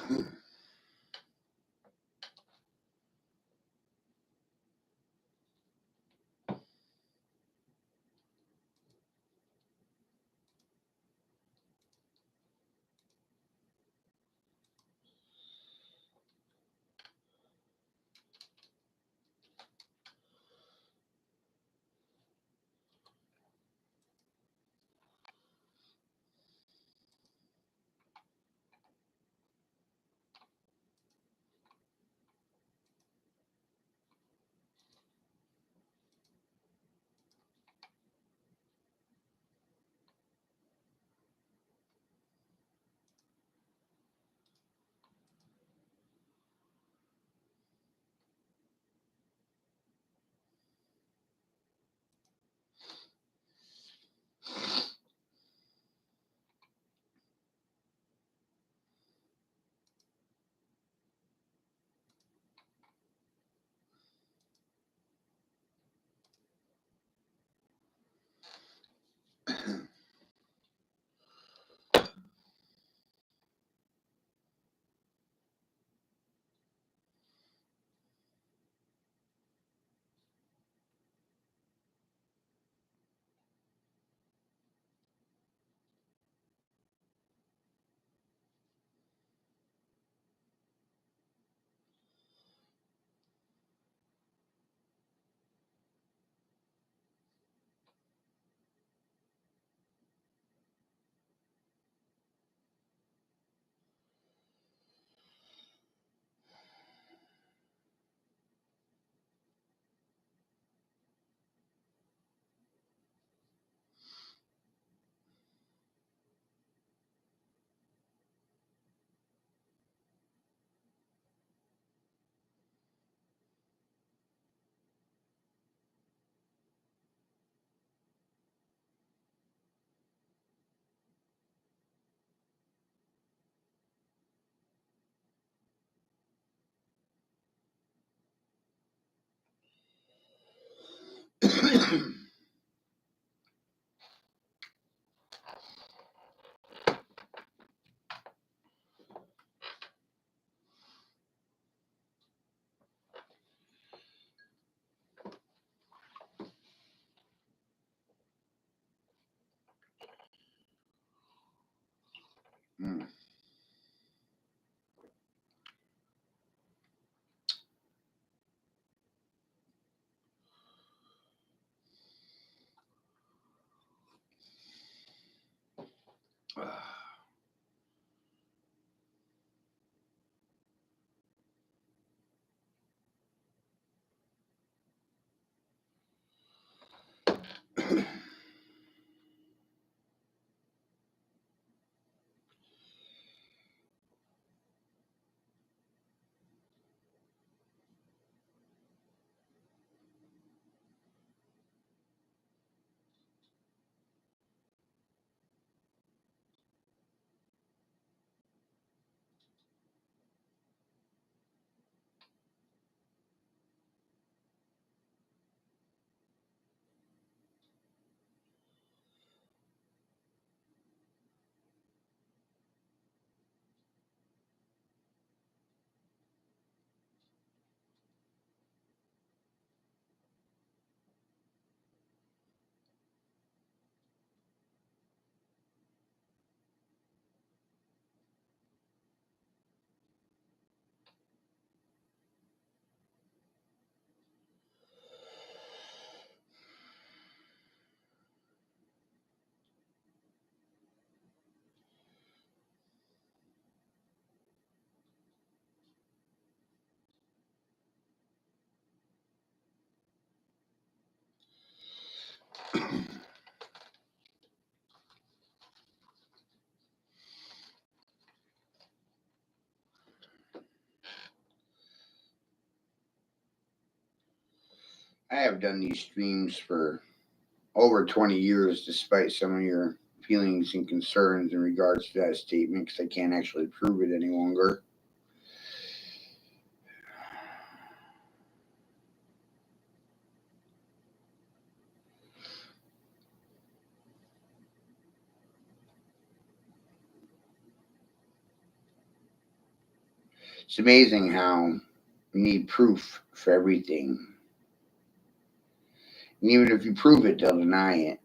Mm. I have done these streams for over 20 years, despite some of your feelings and concerns in regards to that statement, because I can't actually prove it any longer. It's amazing how you need proof for everything. And even if you prove it, they'll deny it.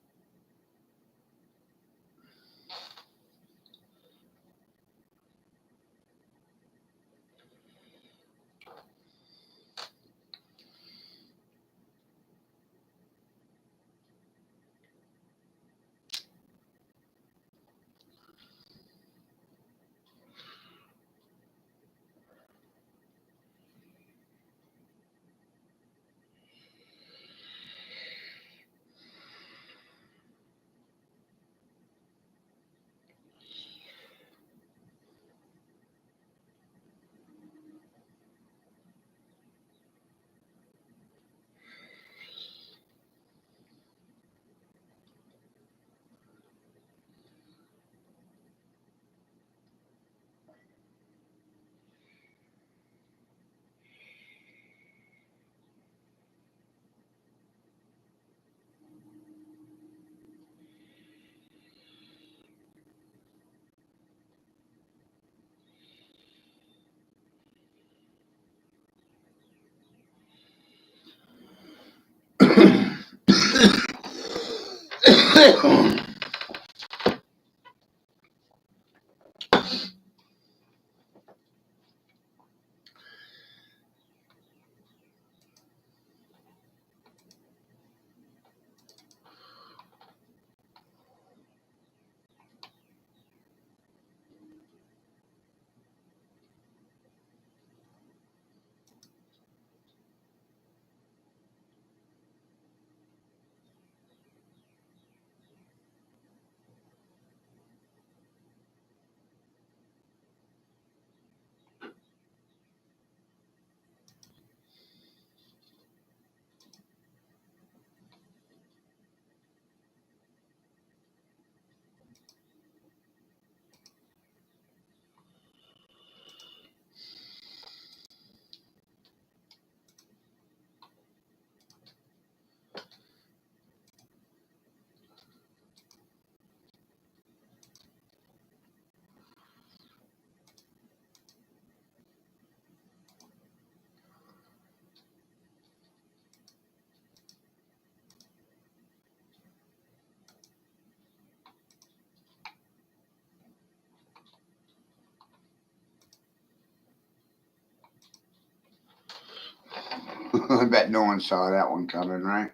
I bet no one saw that one coming, right?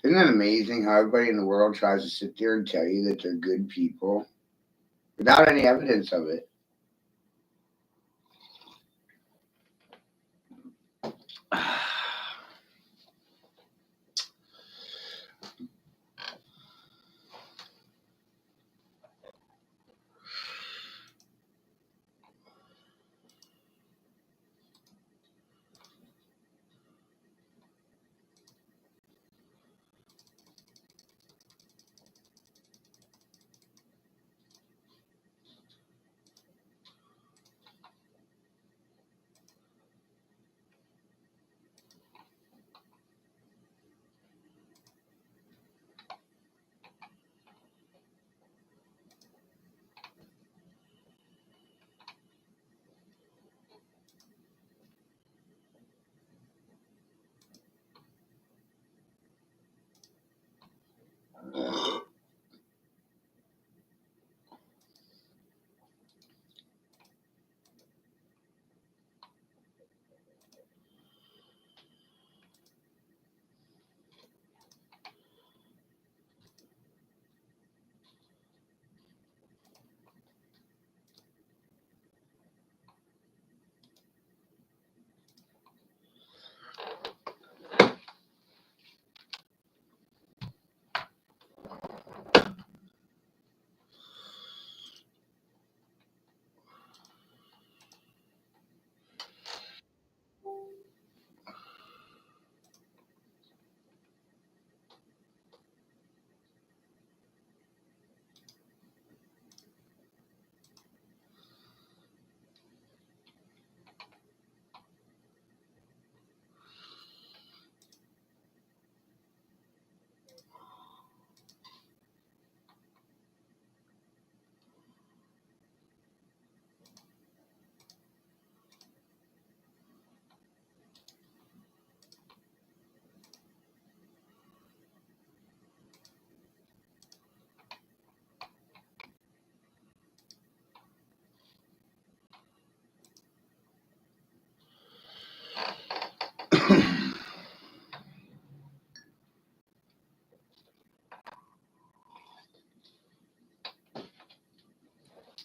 Isn't it amazing how everybody in the world tries to sit there and tell you that they're good people without any evidence of it?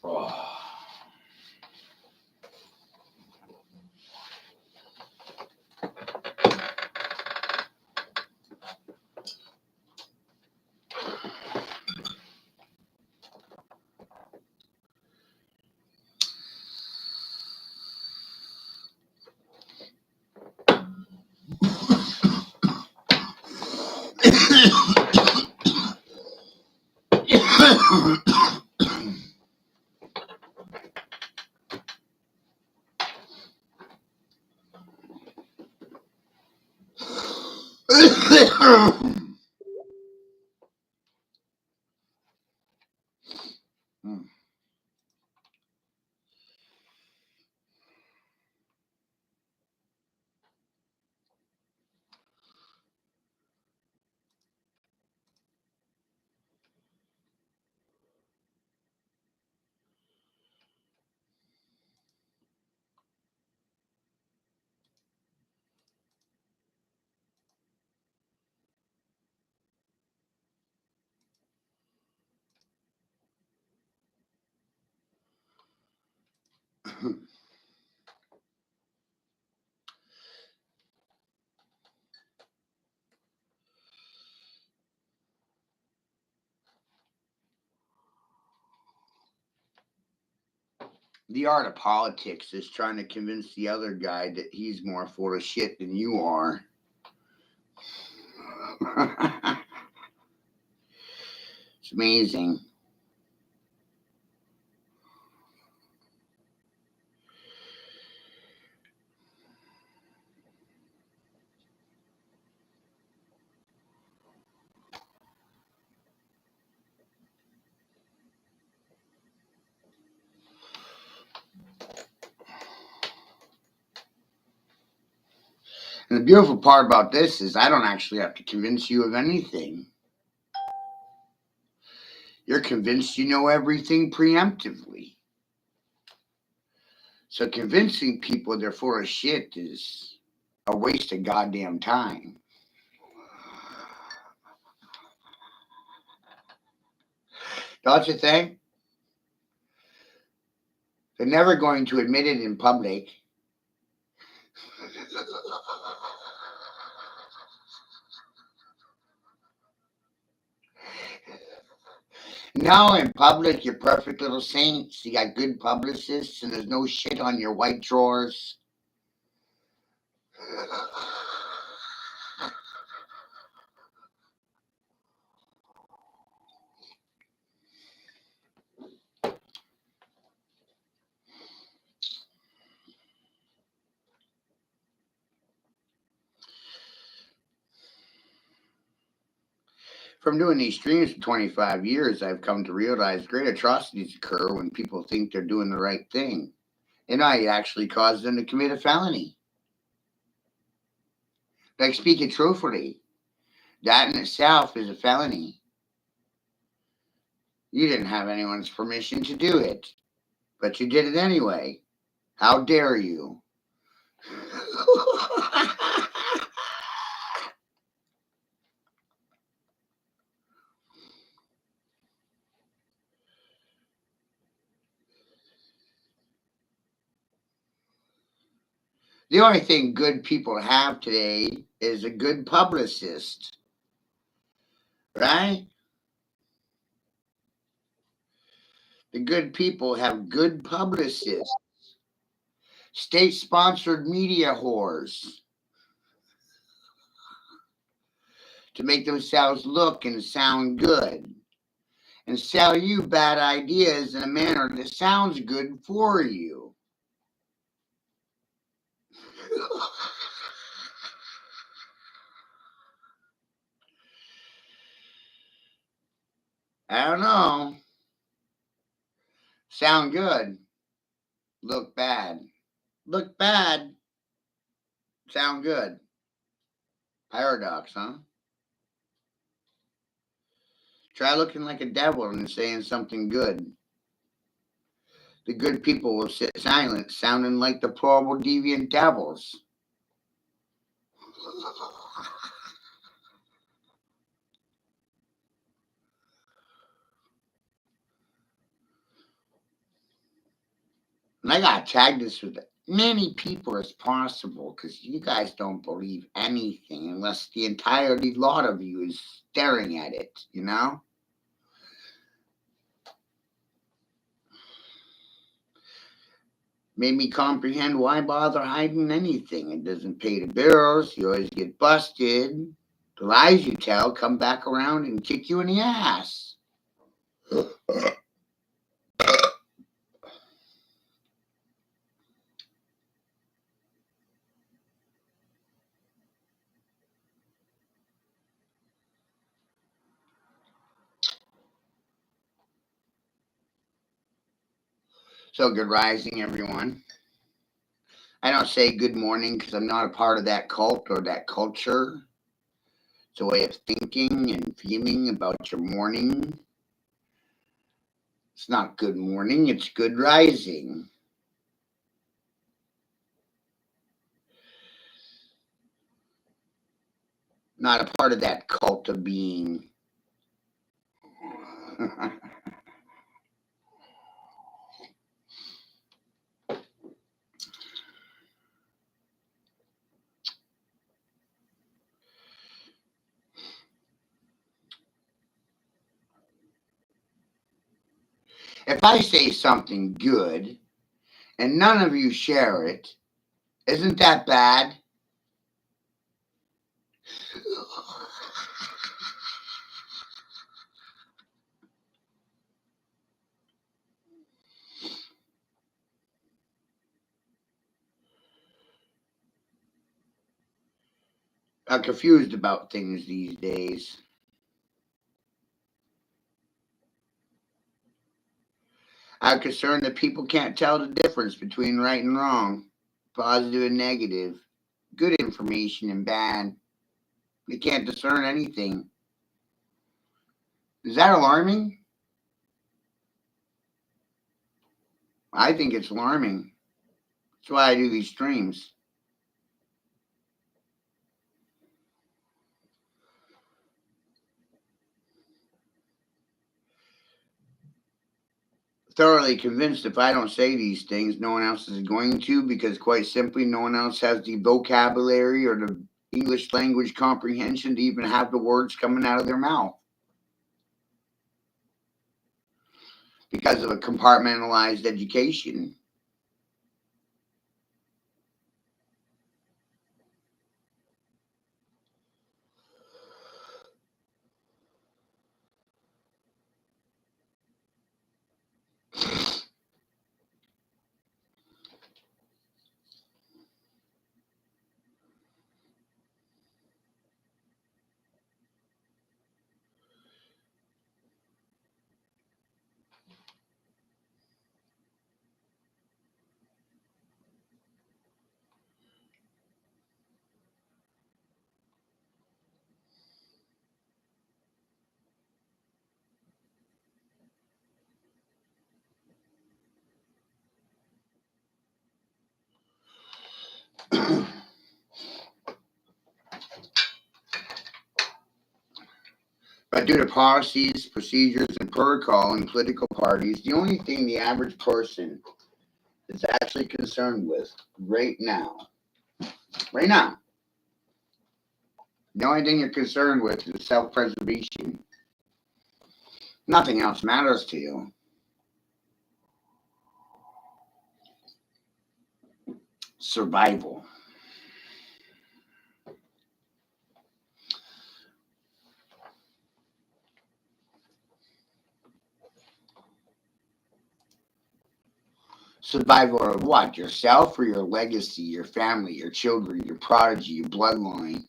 Oh. The art of politics is trying to convince the other guy that he's more full of shit than you are. It's amazing. And the beautiful part about this is I don't actually have to convince you of anything. You're convinced you know everything preemptively. So convincing people they're full of shit is a waste of goddamn time. Don't you think? They're never going to admit it in public. Now in public, you're perfect little saints. You got good publicists, and there's no shit on your white drawers. From doing these streams for 25 years, I've come to realize great atrocities occur when people think they're doing the right thing. And I actually cause them to commit a felony. Like, speaking truthfully, that in itself is a felony. You didn't have anyone's permission to do it, but you did it anyway. How dare you? The only thing good people have today is a good publicist, right? The good people have good publicists, state sponsored media whores to make themselves look and sound good and sell you bad ideas in a manner that sounds good for you. I don't know. Sound good. Look bad. Look bad. Sound good. Paradox, huh? Try looking like a devil and saying something good. The good people will sit silent, sounding like deplorable, deviant devils. And I got to tag this with many people as possible because you guys don't believe anything unless the entirety lot of you is staring at it, you know? Made me comprehend why bother hiding anything. It doesn't pay the bills. You always get busted. The lies you tell come back around and kick you in the ass. So, good rising, everyone. I don't say good morning because I'm not a part of that cult or that culture. It's a way of thinking and feeling about your morning. It's not good morning, it's good rising. Not a part of that cult of being. If I say something good and none of you share it, isn't that bad? I'm confused about things these days. I'm concerned that people can't tell the difference between right and wrong, positive and negative, good information and bad. They can't discern anything. Is that alarming? I think it's alarming. That's why I do these streams. Thoroughly convinced if I don't say these things, no one else is going to, because quite simply, no one else has the vocabulary or the English language comprehension to even have the words coming out of their mouth because of a compartmentalized education. But due to policies, procedures, and protocol in political parties, the only thing the average person is actually concerned with right now, the only thing you're concerned with is self preservation. Nothing else matters to you. Survival. Survival of what? Yourself or your legacy, your family, your children, your prodigy, your bloodline?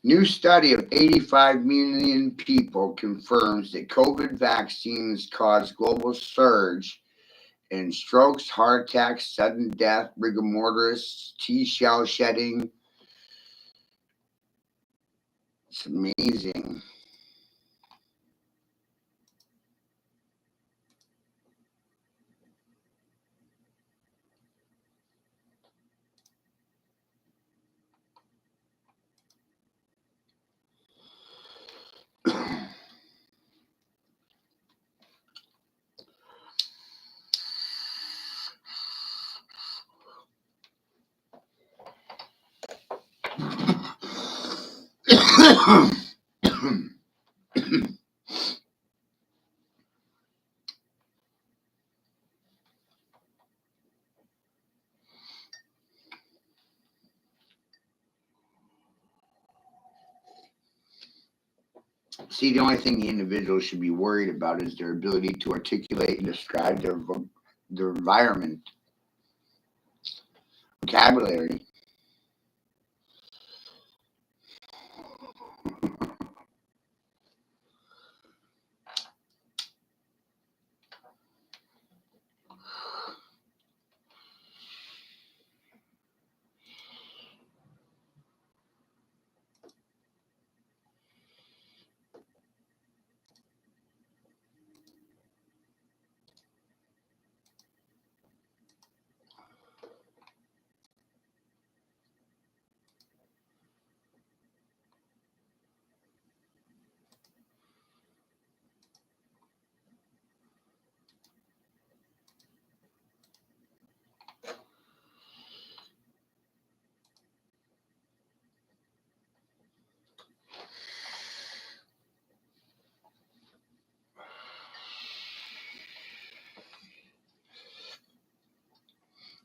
New study of 85 million people confirms that COVID vaccines cause global surge in strokes, heart attacks, sudden death, rigor mortis, T cell shedding. It's amazing. See, the only thing the individual should be worried about is their ability to articulate and describe their environment, vocabulary.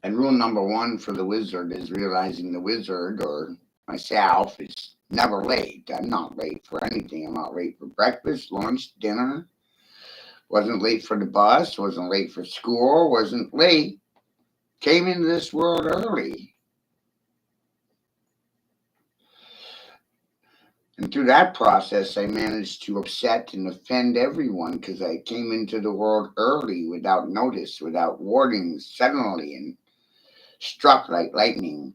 And rule number one for the wizard is realizing the wizard or myself is never late. I'm not late for anything. I'm not late for breakfast, lunch, dinner. Wasn't late for the bus. Wasn't late for school. Wasn't late. Came into this world early. And through that process, I managed to upset and offend everyone because I came into the world early without notice, without warning, suddenly, and struck like lightning.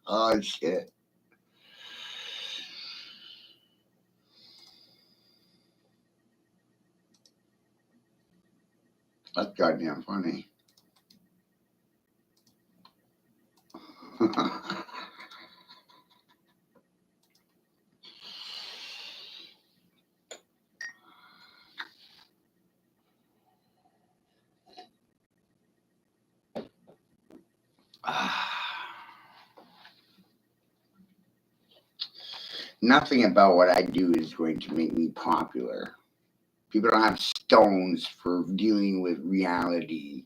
Oh shit. That's goddamn funny. Nothing about what I do is going to make me popular. People don't have stones for dealing with reality.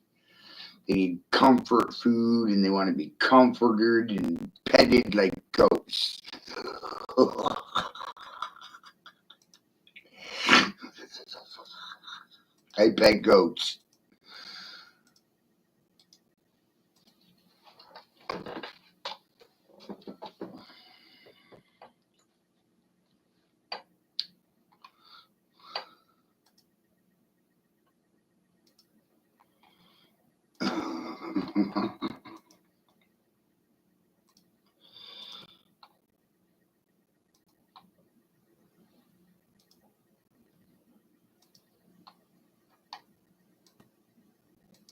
They need comfort food and they want to be comforted and petted like goats. I pet goats.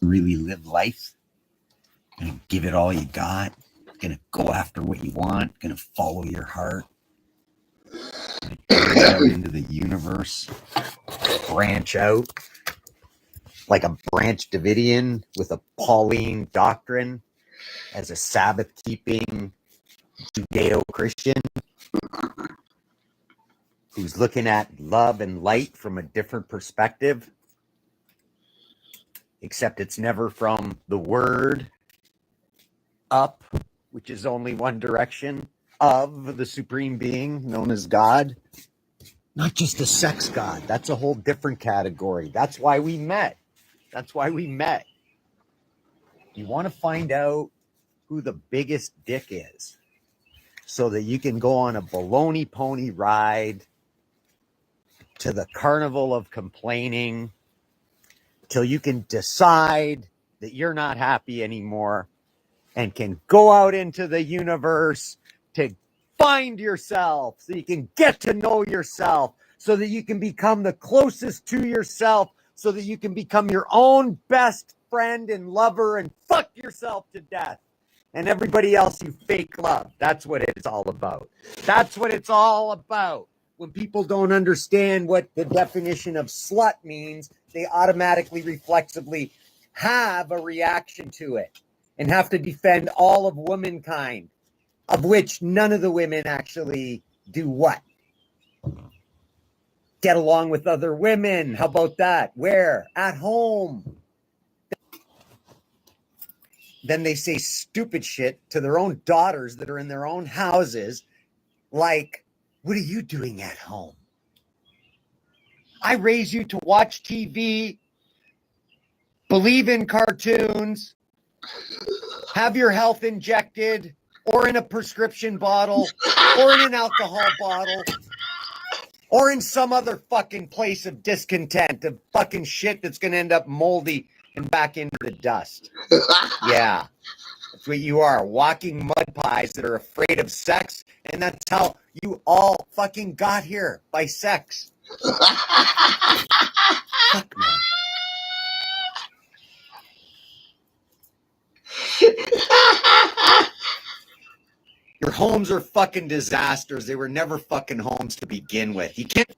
Really live life, gonna give it all you got, gonna go after what you want, gonna follow your heart, gonna out into the universe, branch out like a branch Davidian with a Pauline doctrine as a Sabbath keeping Judeo-Christian who's looking at love and light from a different perspective, except it's never from the word up, which is only one direction, of the supreme being known as God. Not just a sex god. That's a whole different category. That's why we met. You want to find out who the biggest dick is so that you can go on a baloney pony ride to the carnival of complaining till you can decide that you're not happy anymore and can go out into the universe to find yourself so you can get to know yourself, so that you can become the closest to yourself, so that you can become your own best friend and lover and fuck yourself to death and everybody else you fake love. That's what it's all about. That's what it's all about. When people don't understand what the definition of slut means, they automatically, reflexively have a reaction to it and have to defend all of womankind, of which none of the women actually do what? Get along with other women. How about that? Where? At home. Then they say stupid shit to their own daughters that are in their own houses, like, what are you doing at home? I raise you to watch TV, believe in cartoons, have your health injected, or in a prescription bottle, or in an alcohol bottle, or in some other fucking place of discontent, of fucking shit that's going to end up moldy and back into the dust. Yeah, that's what you are, walking mud pies that are afraid of sex, and that's how you all fucking got here, by sex. Fuck, man. Your homes are fucking disasters. They were never fucking homes to begin with. You can't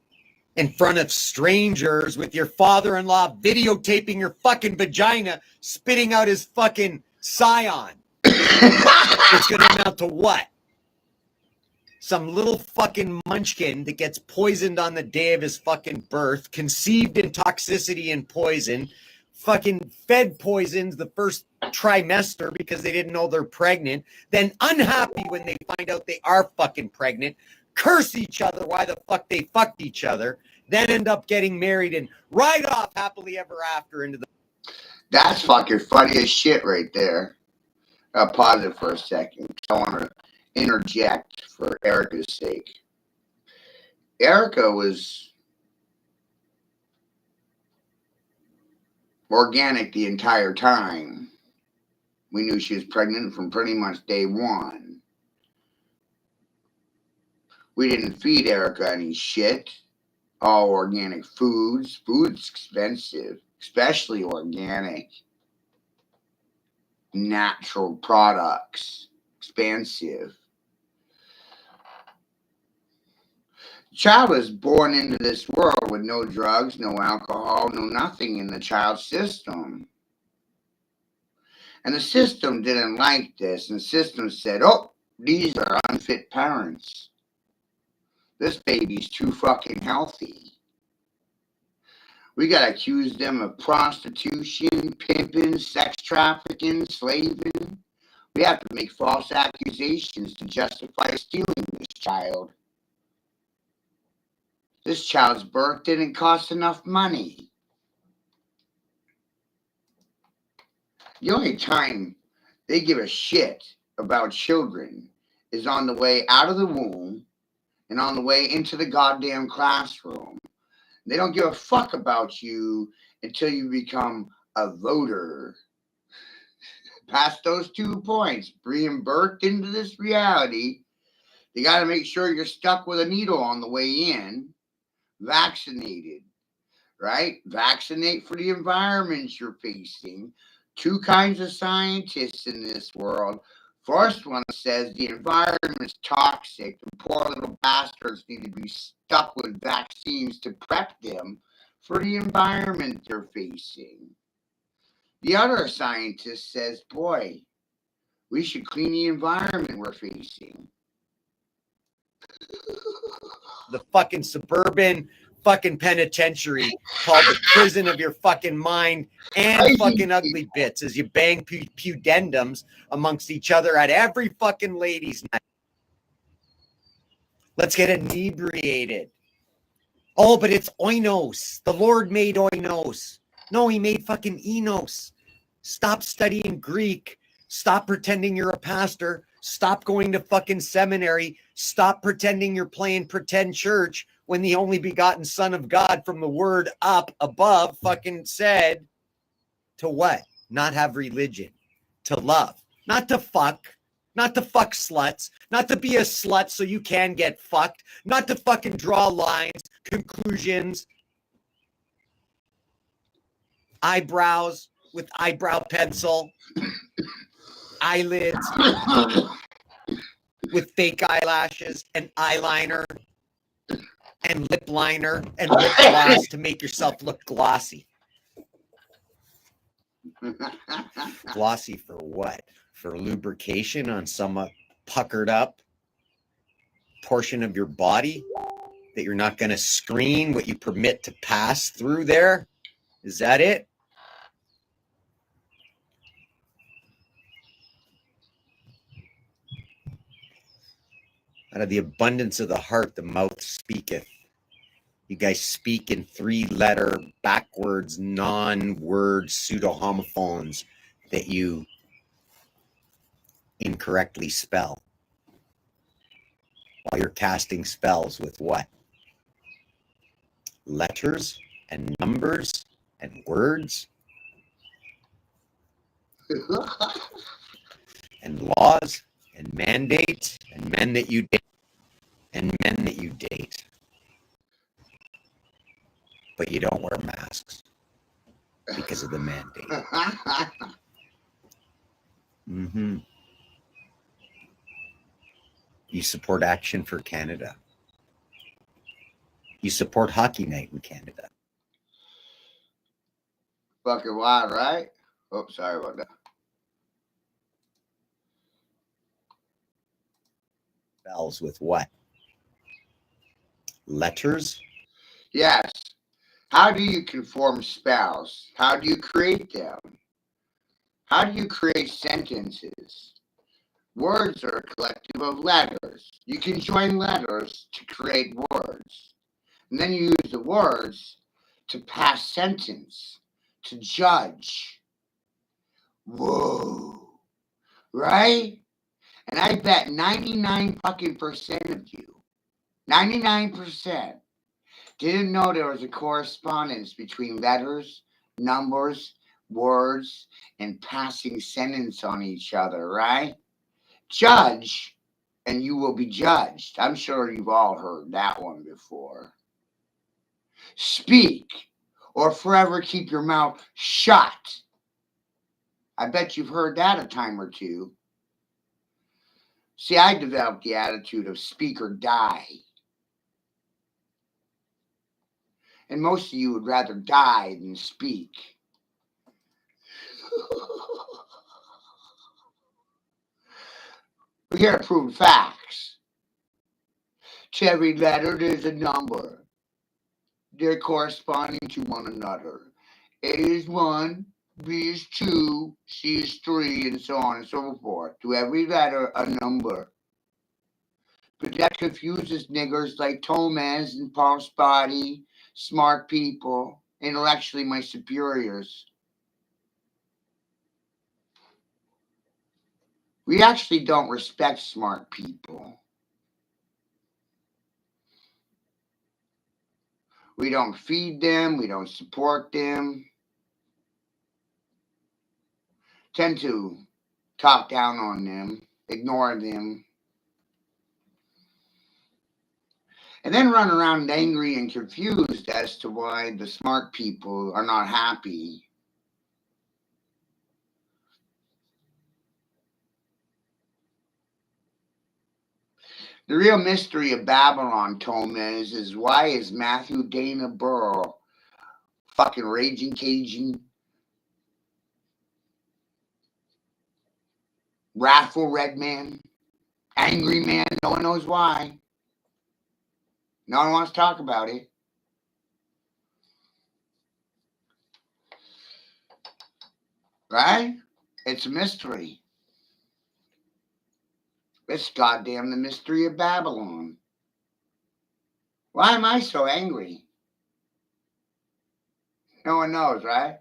in front of strangers with your father-in-law videotaping your fucking vagina spitting out his fucking scion. It's going to amount to what? Some little fucking munchkin that gets poisoned on the day of his fucking birth, conceived in toxicity and poison, fucking fed poisons the first trimester because they didn't know they're pregnant, then unhappy when they find out they are fucking pregnant, curse each other why the fuck they fucked each other, then end up getting married and ride off happily ever after into the... That's fucking funny as shit right there. I'll pause it for a second. I want to interject for Erica's sake. Erica was organic the entire time. We knew she was pregnant from pretty much day one. We didn't feed Erica any shit. All organic foods. Food's expensive, especially organic. Natural products, expensive. The child was born into this world with no drugs, no alcohol, no nothing in the child's system. And the system didn't like this. And the system said, oh, these are unfit parents. This baby's too fucking healthy. We got to accuse them of prostitution, pimping, sex trafficking, slaving. We have to make false accusations to justify stealing this child. This child's birth didn't cost enough money. The only time they give a shit about children is on the way out of the womb and on the way into the goddamn classroom. They don't give a fuck about you until you become a voter. Past those 2 points, being birthed into this reality, they got to make sure you're stuck with a needle on the way in, vaccinated, right? Vaccinate for the environments you're facing. 2 kinds of scientists in this world. First one says the environment's toxic. The poor little bastards need to be stuck with vaccines to prep them for the environment they're facing. The other scientist says, boy, we should clean the environment we're facing. The fucking suburban fucking penitentiary called the prison of your fucking mind and fucking ugly bits as you bang pudendums amongst each other at every fucking ladies' night. Let's get inebriated. Oh, but it's oinos. The Lord made oinos. No, he made fucking enos. Stop studying Greek. Stop pretending you're a pastor. Stop going to fucking seminary. Stop pretending you're playing pretend church when the only begotten Son of God from the word up above fucking said to what? Not have religion. To love. Not to fuck. Not to fuck sluts. Not to be a slut so you can get fucked. Not to fucking draw lines, conclusions, eyebrows with eyebrow pencil, eyelids with fake eyelashes and eyeliner and lip liner and lip gloss to make yourself look glossy. Glossy for what? For lubrication on some puckered up portion of your body that you're not going to screen what you permit to pass through there? Is that it? Out of the abundance of the heart, the mouth speaketh. You guys speak in 3-letter, backwards, non-word pseudo-homophones that you incorrectly spell. While you're casting spells with what? Letters and numbers and words and laws and mandates and men that you date and men that you date. But you don't wear masks because of the mandate. You support Action for Canada. You support Hockey Night in Canada. Fucking wild, right? Oh, sorry about that. Spells with what? Letters? Yes. How do you conform spells? How do you create them? How do you create sentences? Words are a collective of letters. You can join letters to create words. And then you use the words to pass sentence, to judge. Whoa. Right? And I bet 99 fucking percent of you, 99%, didn't know there was a correspondence between letters, numbers, words, and passing sentence on each other, right? Judge, and you will be judged. I'm sure you've all heard that one before. Speak, or forever keep your mouth shut. I bet you've heard that a time or two. See, I developed the attitude of speak or die. And most of you would rather die than speak. We're here to prove facts. To every letter, there's a number. They're corresponding to one another. A is 1, B is 2, C is 3, and so on and so forth. To every letter, a number. But that confuses niggers like Tomaz and Paul Spotty, smart people, intellectually my superiors. We actually don't respect smart people. We don't feed them. We don't support them. Tend to talk down on them, ignore them, and then run around angry and confused as to why the smart people are not happy. The real mystery of Babylon, Tomez, is why is Matthew Dana Burrow fucking raging Cajun, wrathful red man, angry man? No one knows why. No one wants to talk about it. Right? It's a mystery. It's goddamn the mystery of Babylon. Why am I so angry? No one knows, right?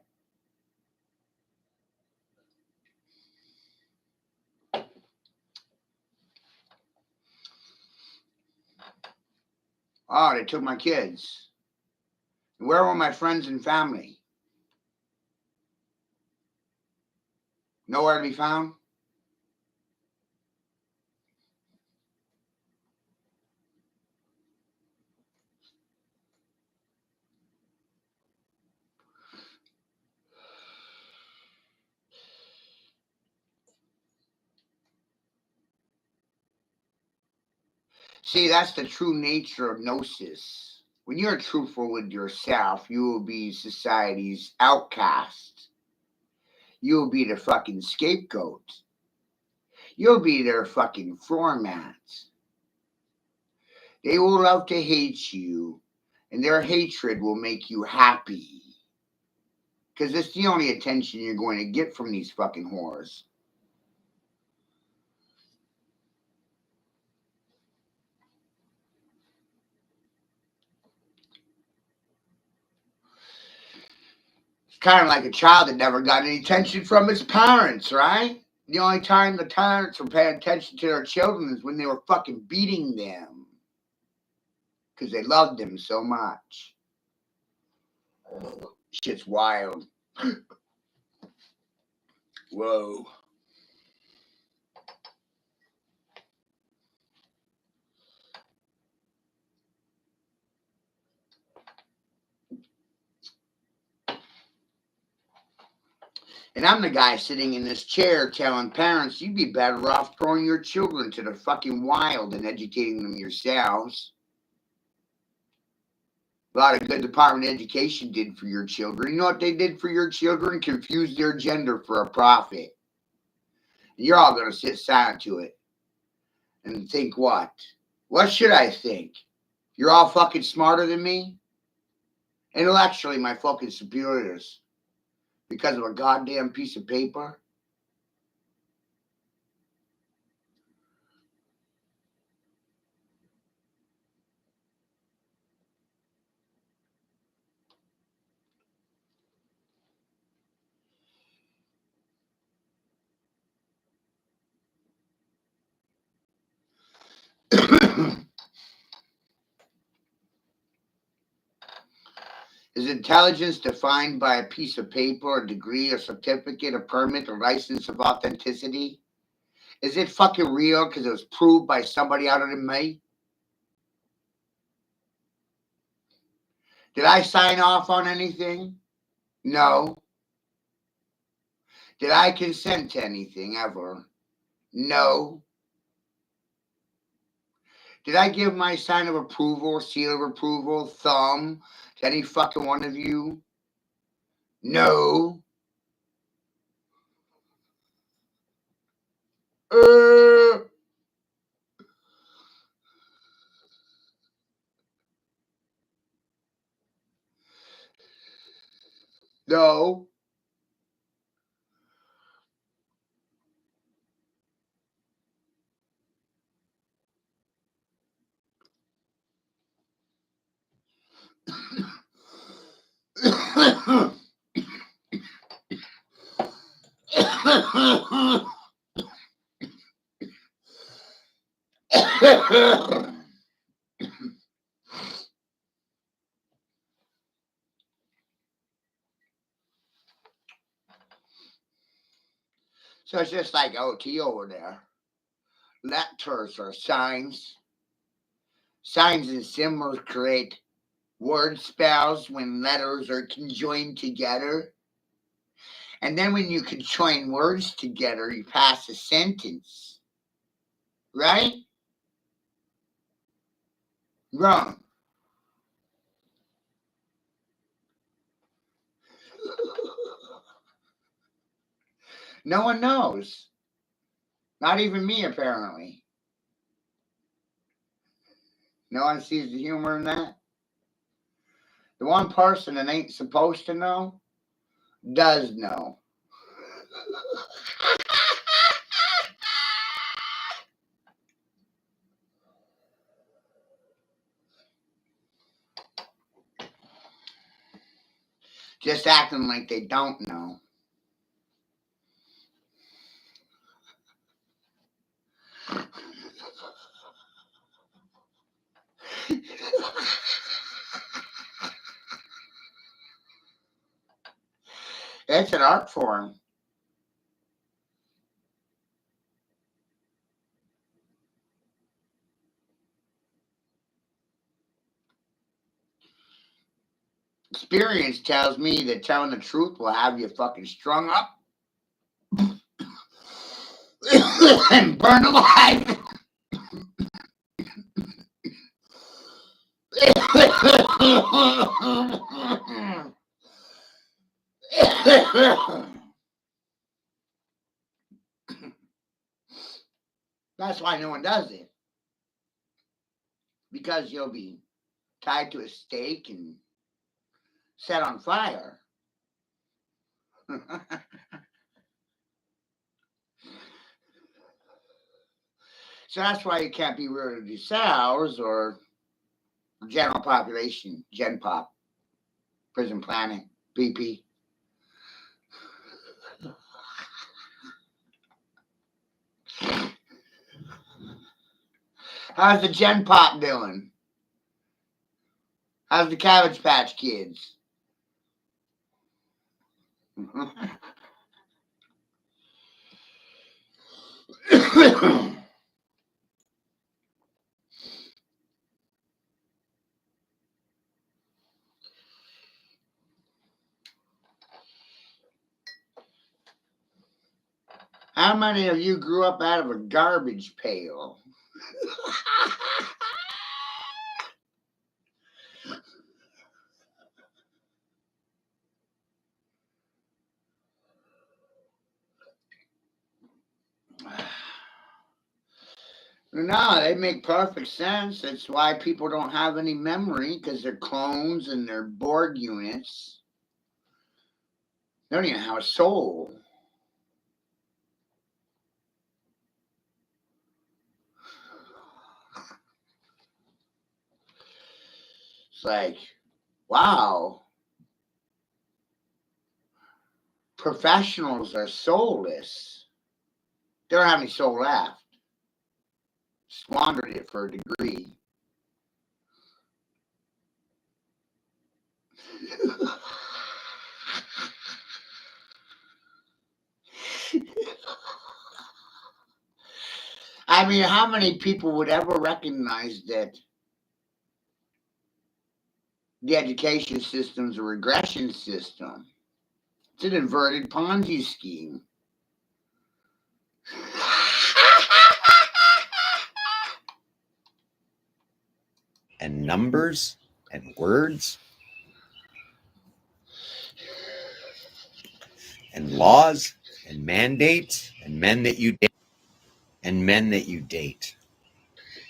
Oh, they took my kids. Where were my friends and family? Nowhere to be found? See, that's the true nature of gnosis. When you're truthful with yourself, you will be society's outcast. You'll be the fucking scapegoat. You'll be their fucking floor mat. They will love to hate you, and their hatred will make you happy. Because it's the only attention you're going to get from these fucking whores. It's kind of like a child that never got any attention from his parents, right? The only time the parents were paying attention to their children is when they were fucking beating them. Because they loved them so much. Shit's wild. Whoa. And I'm the guy sitting in this chair telling parents you'd be better off throwing your children to the fucking wild and educating them yourselves. A lot of good Department of Education did for your children. You know what they did for your children? Confuse their gender for a profit. You're all going to sit silent to it and think what? What should I think? You're all fucking smarter than me? Intellectually, my fucking superiors. Because of a goddamn piece of paper? Is intelligence defined by a piece of paper, a degree, a certificate, a permit, a license of authenticity? Is it fucking real because it was proved by somebody other than me? Did I sign off on anything? No. Did I consent to anything ever? No. Did I give my sign of approval, seal of approval, thumb to any fucking one of you? No. Uh, no. So it's just like OT over there. Letters are signs. Signs and symbols create word spells when letters are conjoined together. And then when you conjoin words together, you pass a sentence. Right? Wrong. No one knows. Not even me, apparently. No one sees the humor in that. The one person that ain't supposed to know does know. Just acting like they don't know. It's an art form. Experience tells me that telling the truth will have you fucking strung up and burned alive. That's why no one does it. Because you'll be tied to a stake and set on fire. So that's why you can't be rude to yourselves or general population, Gen Pop, Prison Planet, PP. How's the Gen Pop doing? How's the Cabbage Patch Kids? how many of you grew up out of a garbage pail? No, they make perfect sense. That's why people don't have any memory, because they're clones and they're Borg units. They don't even have a soul. It's like, wow. Professionals are soulless. They don't have any soul left. Squandered it for a degree. I mean, how many people would ever recognize that the education system's a regression system? It's an inverted Ponzi scheme. And numbers and words and laws and mandates and men that you date.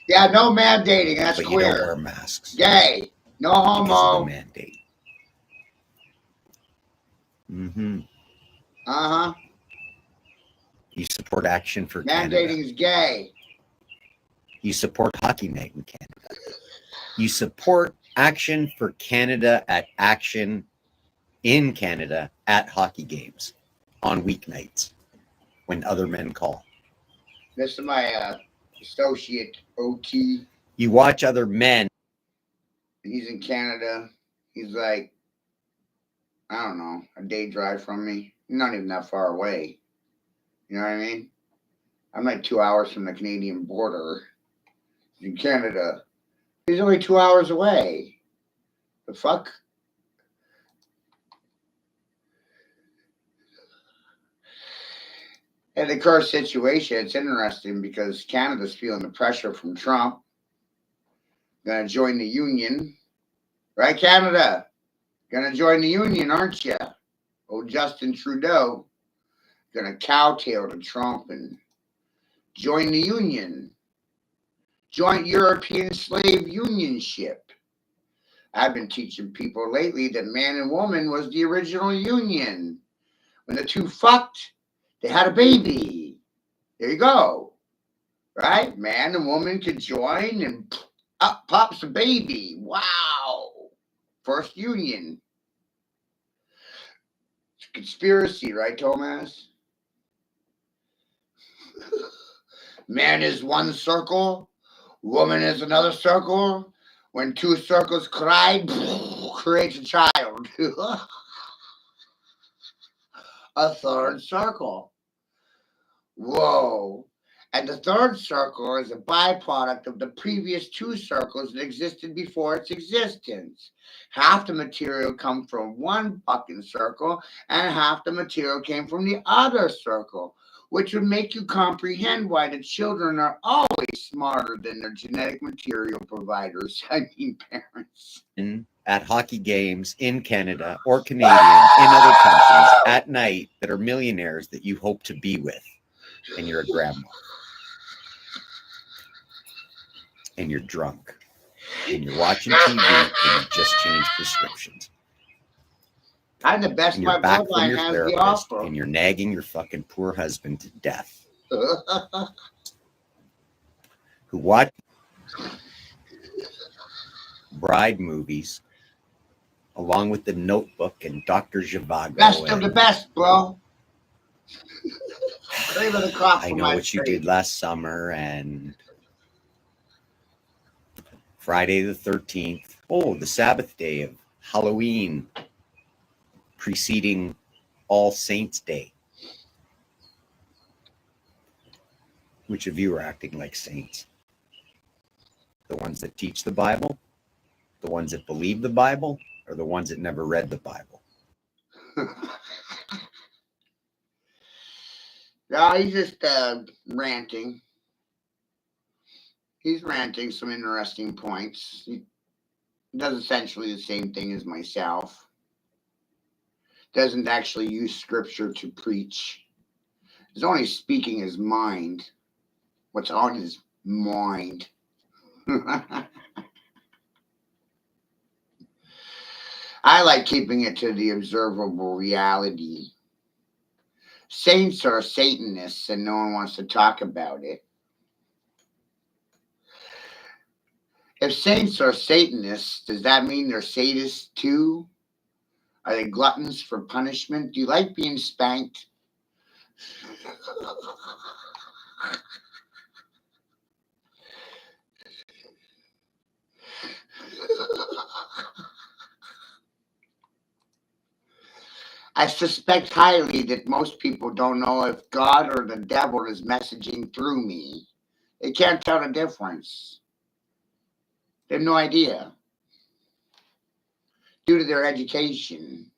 Yeah, no mandating. That's but queer. You don't wear masks. Gay. No Because of homo. the mandate. Mm-hmm. Uh-huh. You support Action for Mandating Canada. is gay. You support Hockey Night in Canada. You support Action for Canada at Action in Canada at hockey games on weeknights when other men call. This is my associate OT. You watch other men. He's in Canada. He's like, I don't know, a day drive from me. Not even that far away. You know what I mean? I'm like 2 hours from the Canadian border. He's in Canada. He's only 2 hours away. The fuck? And the current situation, it's interesting because Canada's feeling the pressure from Trump. Gonna join the union. Right, Canada? Gonna join the union, aren't you? Old Justin Trudeau. Gonna cowtail to Trump and join the union. Joint European slave unionship. I've been teaching people lately that man and woman was the original union. When the two fucked, they had a baby. There you go. Right? Man and woman could join and up pops a baby. Wow. First union. It's a conspiracy, right, Thomas? Man is one circle, woman is another circle. When two circles collide, creates a child. A third circle. Whoa. And the third circle is a byproduct of the previous two circles that existed before its existence. Half the material come from one fucking circle, and half the material came from the other circle, which would make you comprehend why the children are always smarter than their genetic material providers, I mean parents. At hockey games in Canada or Canadian in other countries at night that are millionaires that you hope to be with, and you're a grandma. And you're drunk. And you're watching TV and you just changed prescriptions. I'm the best and my you're back from bloodline your has the therapist offer. and you're nagging your fucking poor husband to death. Who watch bride movies along with The Notebook and Dr. Zhivago. Best of the best, bro. Cream of the crop. I know what you did last summer and Friday the 13th. Oh, the Sabbath day of Halloween preceding All Saints Day. Which of you are acting like saints? The ones that teach the Bible? The ones that believe the Bible? Or the ones that never read the Bible? No, he's just ranting. He's ranting some interesting points. He does essentially the same thing as myself. Doesn't actually use scripture to preach. He's only speaking his mind. What's on his mind. I like keeping it to the observable reality. Saints are Satanists and no one wants to talk about it. If saints are Satanists, does that mean they're sadists too? Are they gluttons for punishment? Do you like being spanked? I suspect highly that most people don't know if God or the devil is messaging through me. They can't tell the difference. They have no idea due to their education.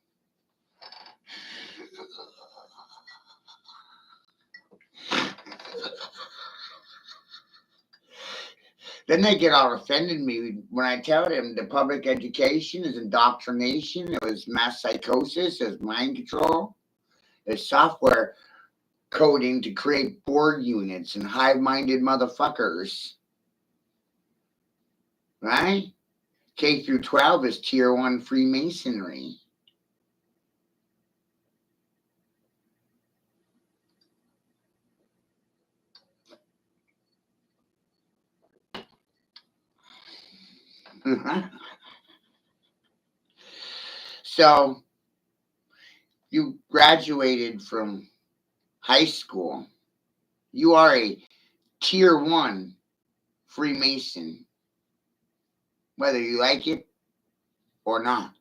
Then they get all offended me when I tell them the public education is indoctrination, it was mass psychosis, it was mind control, it's software coding to create Borg units and hive-minded motherfuckers. Right? K through 12 is tier 1 Freemasonry. So you graduated from high school. You are a tier 1 Freemason, whether you like it or not.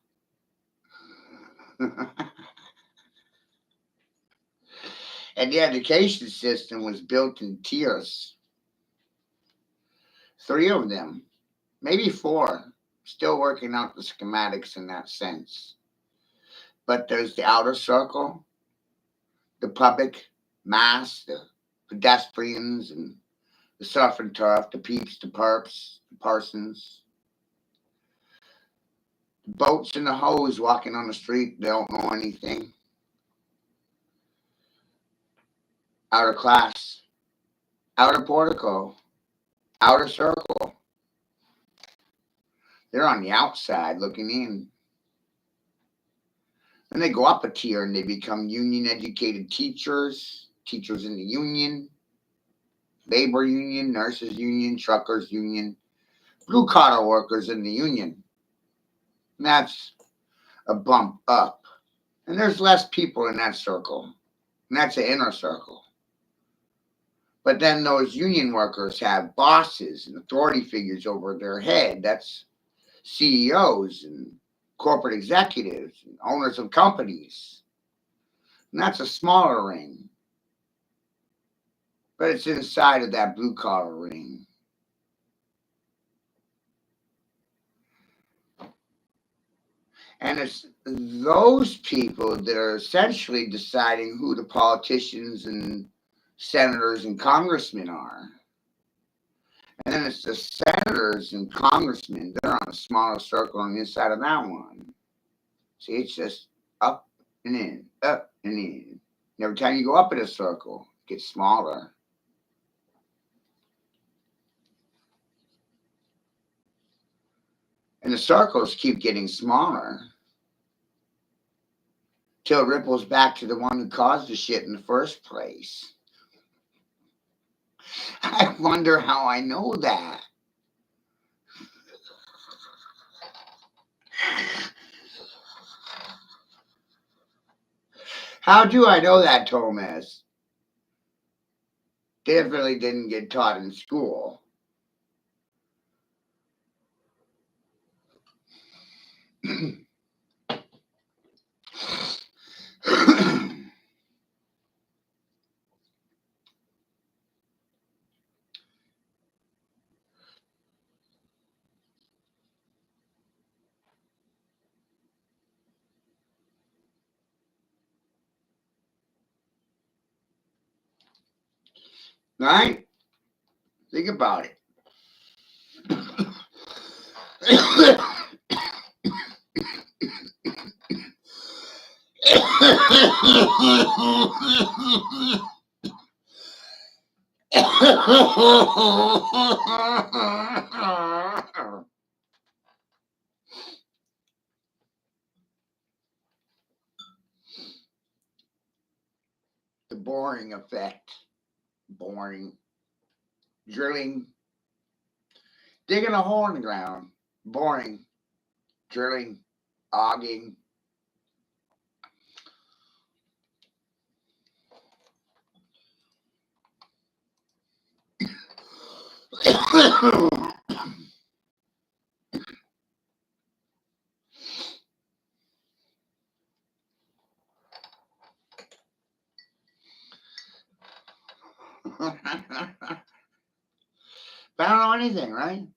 And the education system was built in tiers. 3 of them, maybe 4. Still working out the schematics in that sense. But there's the outer circle, the public mass, the pedestrians, and the surf and turf, the peeps, the perps, the parsons, the boats and the hoes walking on the street. They don't know anything. Outer class, outer portico, outer circle. They're on the outside looking in. Then they go up a tier and they become union educated teachers, teachers in the union, labor union, nurses union, truckers union, blue collar workers in the union. And that's a bump up. And there's less people in that circle. And that's the inner circle. But then those union workers have bosses and authority figures over their head. That's CEOs and corporate executives and owners of companies. And that's a smaller ring. But it's inside of that blue collar ring. And it's those people that are essentially deciding who the politicians and senators and congressmen are. And then it's the senators and congressmen, they're on a smaller circle on the inside of that one. See, it's just up and in, up and in. And every time you go up in a circle, it gets smaller. And the circles keep getting smaller till it ripples back to the one who caused the shit in the first place. I wonder how I know that. How do I know that, Thomas? Definitely didn't get taught in school. Right? Think about it. The boring effect. Boring. Drilling. Digging a hole in the ground. Boring. Drilling. Auging. But I don't know anything, right?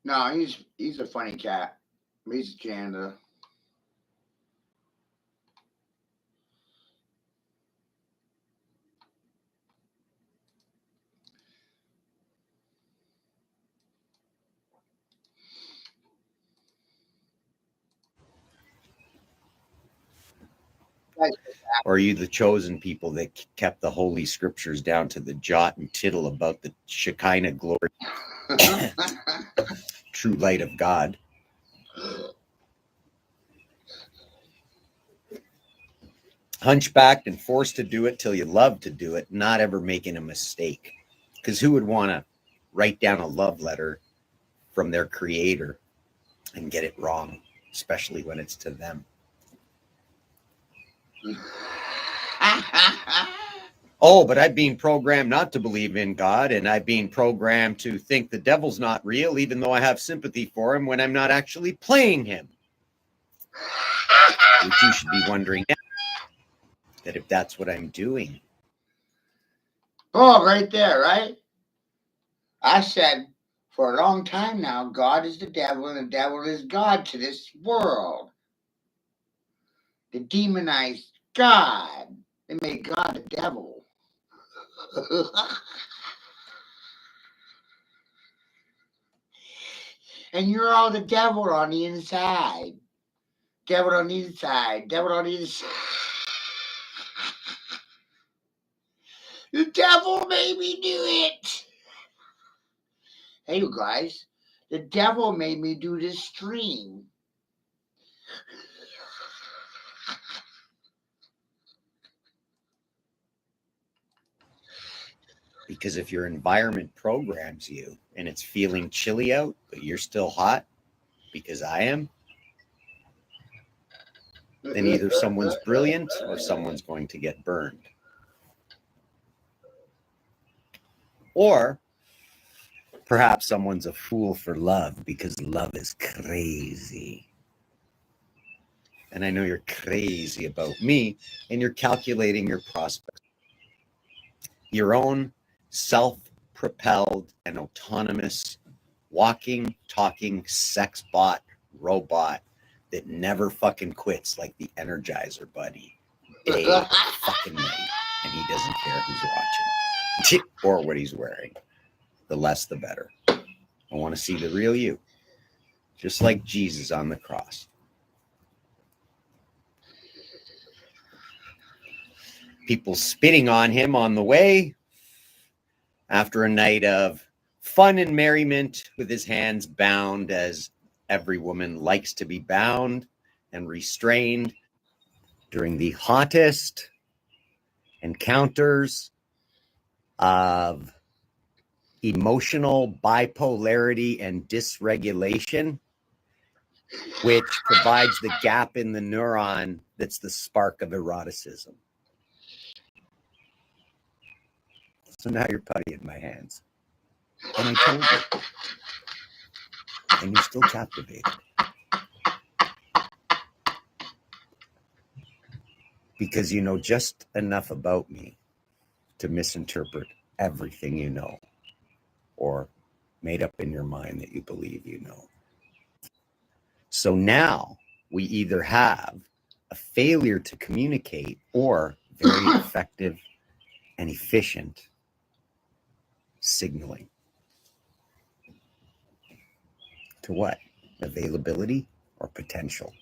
No, he's a funny cat. He's Canada. Or are you the chosen people that kept the holy scriptures down to the jot and tittle about the Shekinah glory, true light of God? Hunchbacked and forced to do it till you love to do it, not ever making a mistake. Because who would want to write down a love letter from their creator and get it wrong, especially when it's to them? Oh, but I've been programmed not to believe in God, and I've been programmed to think the devil's not real, even though I have sympathy for him when I'm not actually playing him. Which you should be wondering now, that if that's what I'm doing. Oh, right there, right? I said for a long time now, God is the devil and the devil is God to this world. They demonized God. They made God the devil. And you're all the devil on the inside. Devil on the inside. Devil on the inside. The devil made me do it. Hey, you guys. The devil made me do this stream. Because if your environment programs you and it's feeling chilly out, but you're still hot, because I am, then either someone's brilliant or someone's going to get burned. Or perhaps someone's a fool for love, because love is crazy. And I know you're crazy about me, and you're calculating your prospects. Your own self-propelled and autonomous walking, talking sex bot robot that never fucking quits, like the Energizer Bunny, day or fucking night, and he doesn't care who's watching or what he's wearing. The less the better. I want to see the real you, just like Jesus on the cross. People spitting on him on the way after a night of fun and merriment, with his hands bound, as every woman likes to be bound and restrained during the hottest encounters of emotional bipolarity and dysregulation, which provides the gap in the neuron that's the spark of eroticism. So now you're putty in my hands. And I told you. And you're still captivated. because you know just enough about me to misinterpret everything you know or made up in your mind that you believe you know. So now we either have a failure to communicate or very effective and efficient signaling. To what? Availability or potential?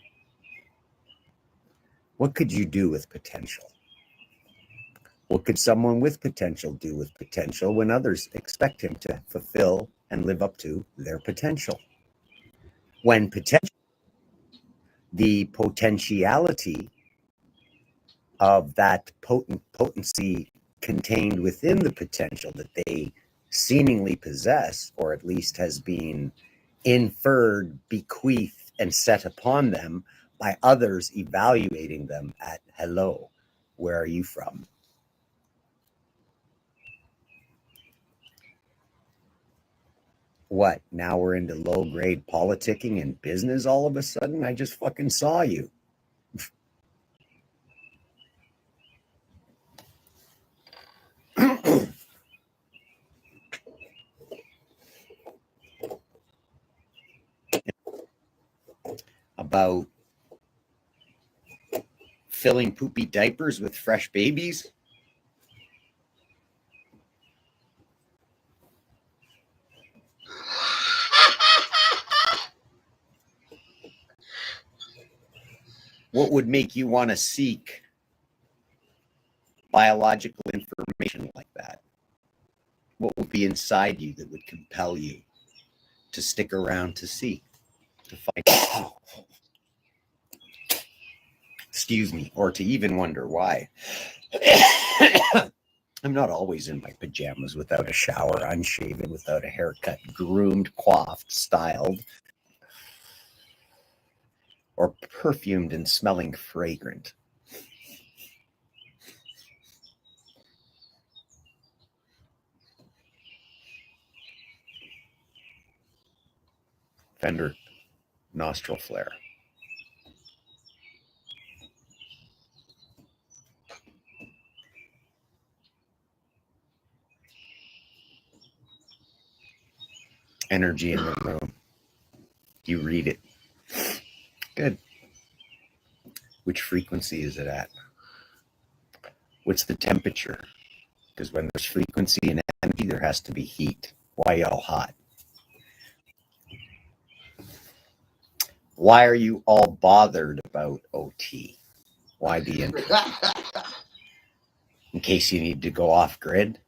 What could you do with potential? What could someone with potential do with potential when others expect him to fulfill and live up to their potential? When the potentiality of that potency contained within the potential that they seemingly possess, or at least has been inferred, bequeathed, and set upon them by others evaluating them at hello, where are you from? What? Now we're into low grade politicking and business all of a sudden? I just fucking saw you. About filling poopy diapers with fresh babies? What would make you want to seek biological information like that? What would be inside you that would compel you to stick around to see, to find out? Excuse me, or to even wonder why? I'm not always in my pajamas without a shower, unshaven, without a haircut, groomed, coiffed, styled, or perfumed and smelling fragrant. Fender nostril flare. Energy in the room. You read it. Good. Which frequency is it at? What's the temperature? Because when there's frequency and energy, there has to be heat. Why y'all hot? Why are you all bothered about OT? Why the interest? In case you need to go off grid?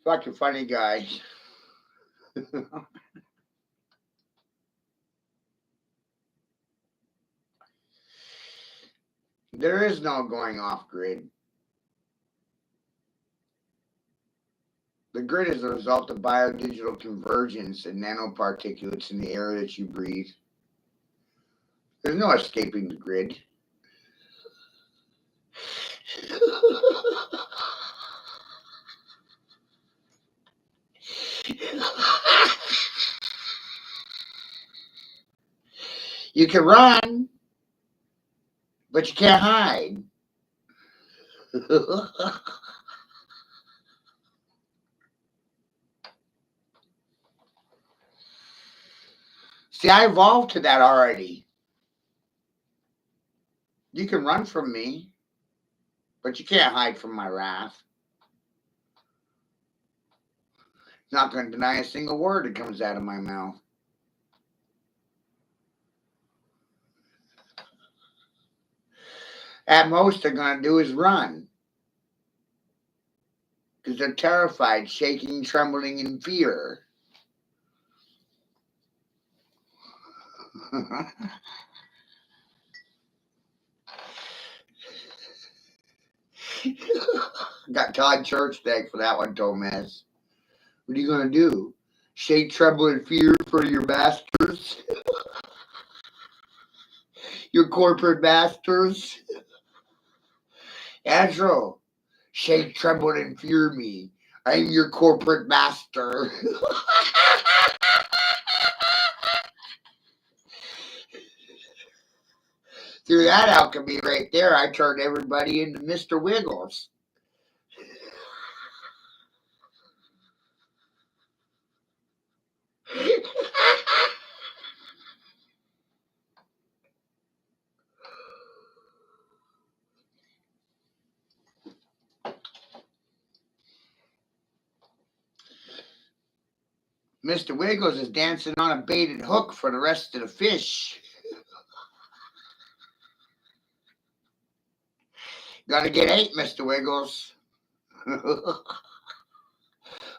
Fucking funny guy. There is no going off grid. The grid is a result of biodigital convergence and nanoparticulates in the air that you breathe. There's no escaping the grid. You can run, but you can't hide. See, I evolved to that already. You can run from me, but you can't hide from my wrath. Not going to deny a single word that comes out of my mouth. At most, they're going to do is run. Because they're terrified, shaking, trembling in fear. Got Todd Church deck for that one, Gomez. What are you going to do? Shake, tremble, and fear for your masters? Your corporate masters? Andrew, shake, tremble, and fear me. I'm your corporate master. Through that alchemy right there, I turned everybody into Mr. Wiggles. Mr. Wiggles is dancing on a baited hook for the rest of the fish. Gotta get 8, Mr. Wiggles.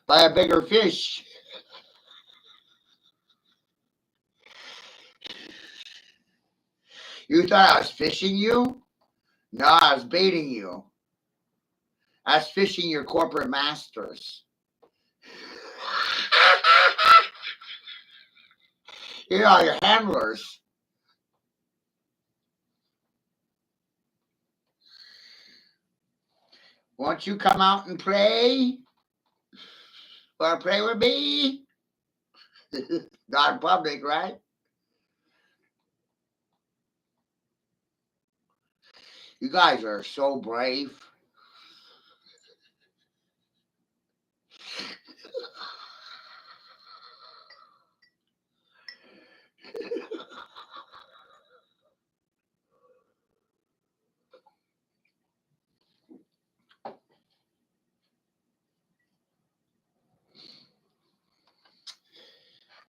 Buy a bigger fish. You thought I was fishing you? No, I was baiting you. I was fishing your corporate masters. You know, your handlers. Won't you come out and play? Wanna play with me? Not in public, right? You guys are so brave.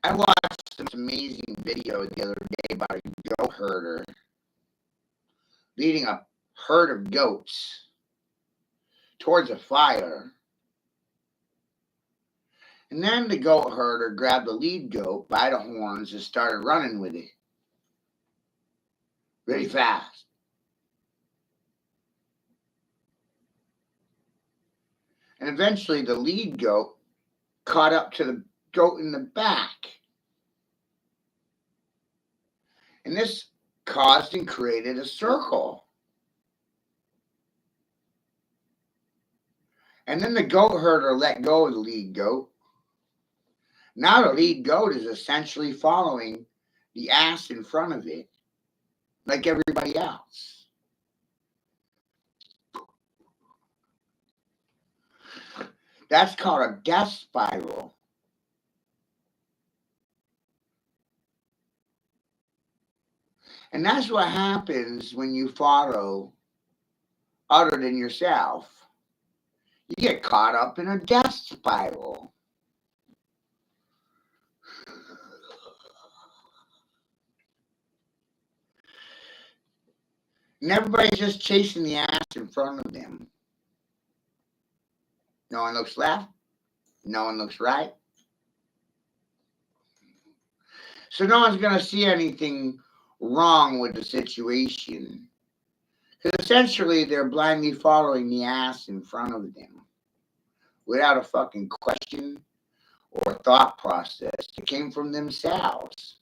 I watched this amazing video the other day about a goat herder leading a herd of goats towards a fire. And then the goat herder grabbed the lead goat by the horns and started running with it really fast. And eventually the lead goat caught up to the goat in the back. And this caused and created a circle. And then the goat herder let go of the lead goat. Now the lead goat is essentially following the ass in front of it, like everybody else. That's called a death spiral. And that's what happens when you follow other than yourself. You get caught up in a death spiral. And everybody's just chasing the ass in front of them. No one looks left. No one looks right. So no one's going to see anything wrong with the situation. Because essentially they're blindly following the ass in front of them without a fucking question or thought process. It came from themselves.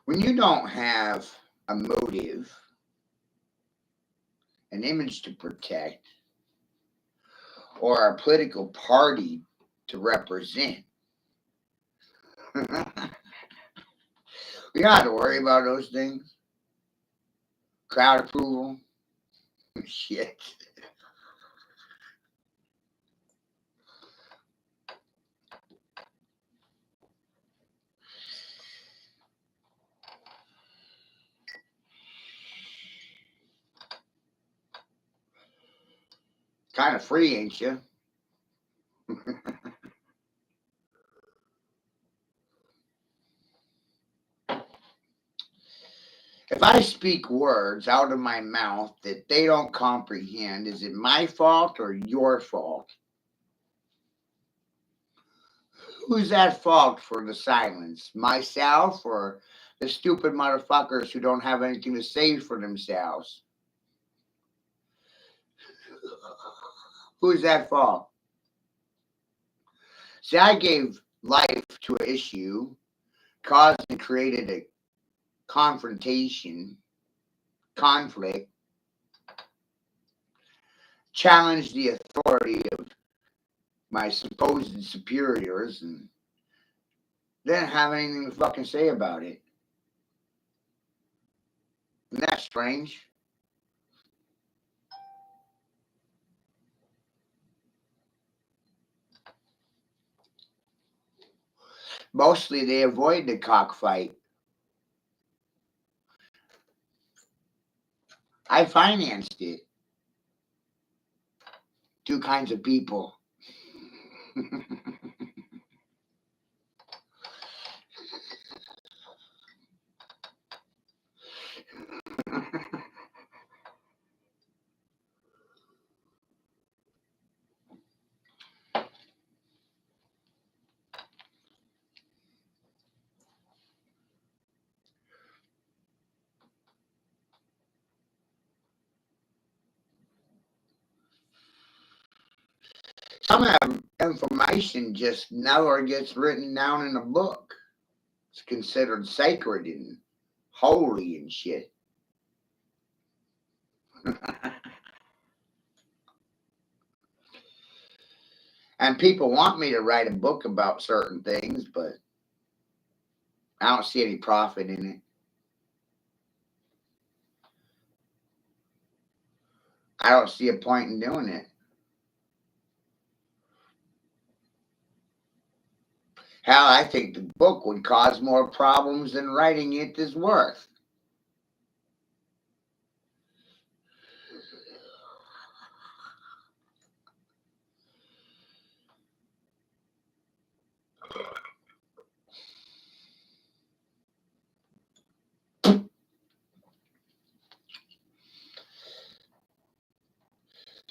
When you don't have a motive, an image to protect, or a political party to represent, we don't have to worry about those things. Crowd approval, shit. Kind of free, ain't you? If I speak words out of my mouth that they don't comprehend, is it my fault or your fault? Who's at fault for the silence? Myself or the stupid motherfuckers who don't have anything to say for themselves? Who's at fault? See, I gave life to an issue, caused and created a confrontation, conflict, challenged the authority of my supposed superiors, and didn't have anything to fucking say about it. Isn't that strange? Mostly they avoid the cockfight. I financed it. Two kinds of people. Some of information just never gets written down in a book. It's considered sacred and holy and shit. And people want me to write a book about certain things, but I don't see any profit in it. I don't see a point in doing it. Hell, I think the book would cause more problems than writing it is worth. The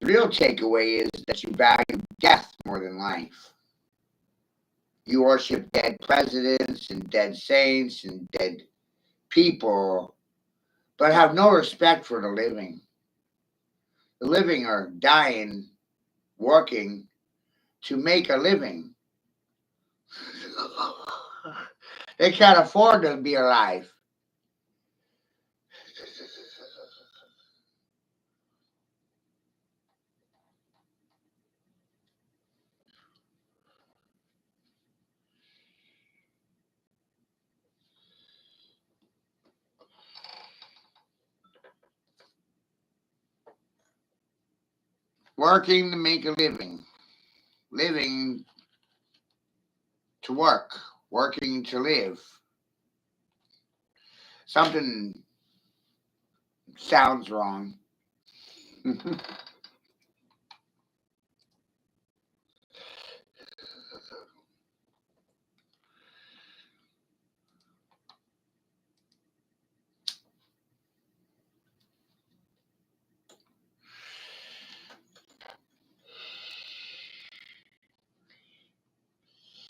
real takeaway is that you value death more than life. You worship dead presidents and dead saints and dead people, but have no respect for the living. The living are dying, working to make a living. They can't afford to be alive. Working to make a living. Living to work. Working to live. Something sounds wrong.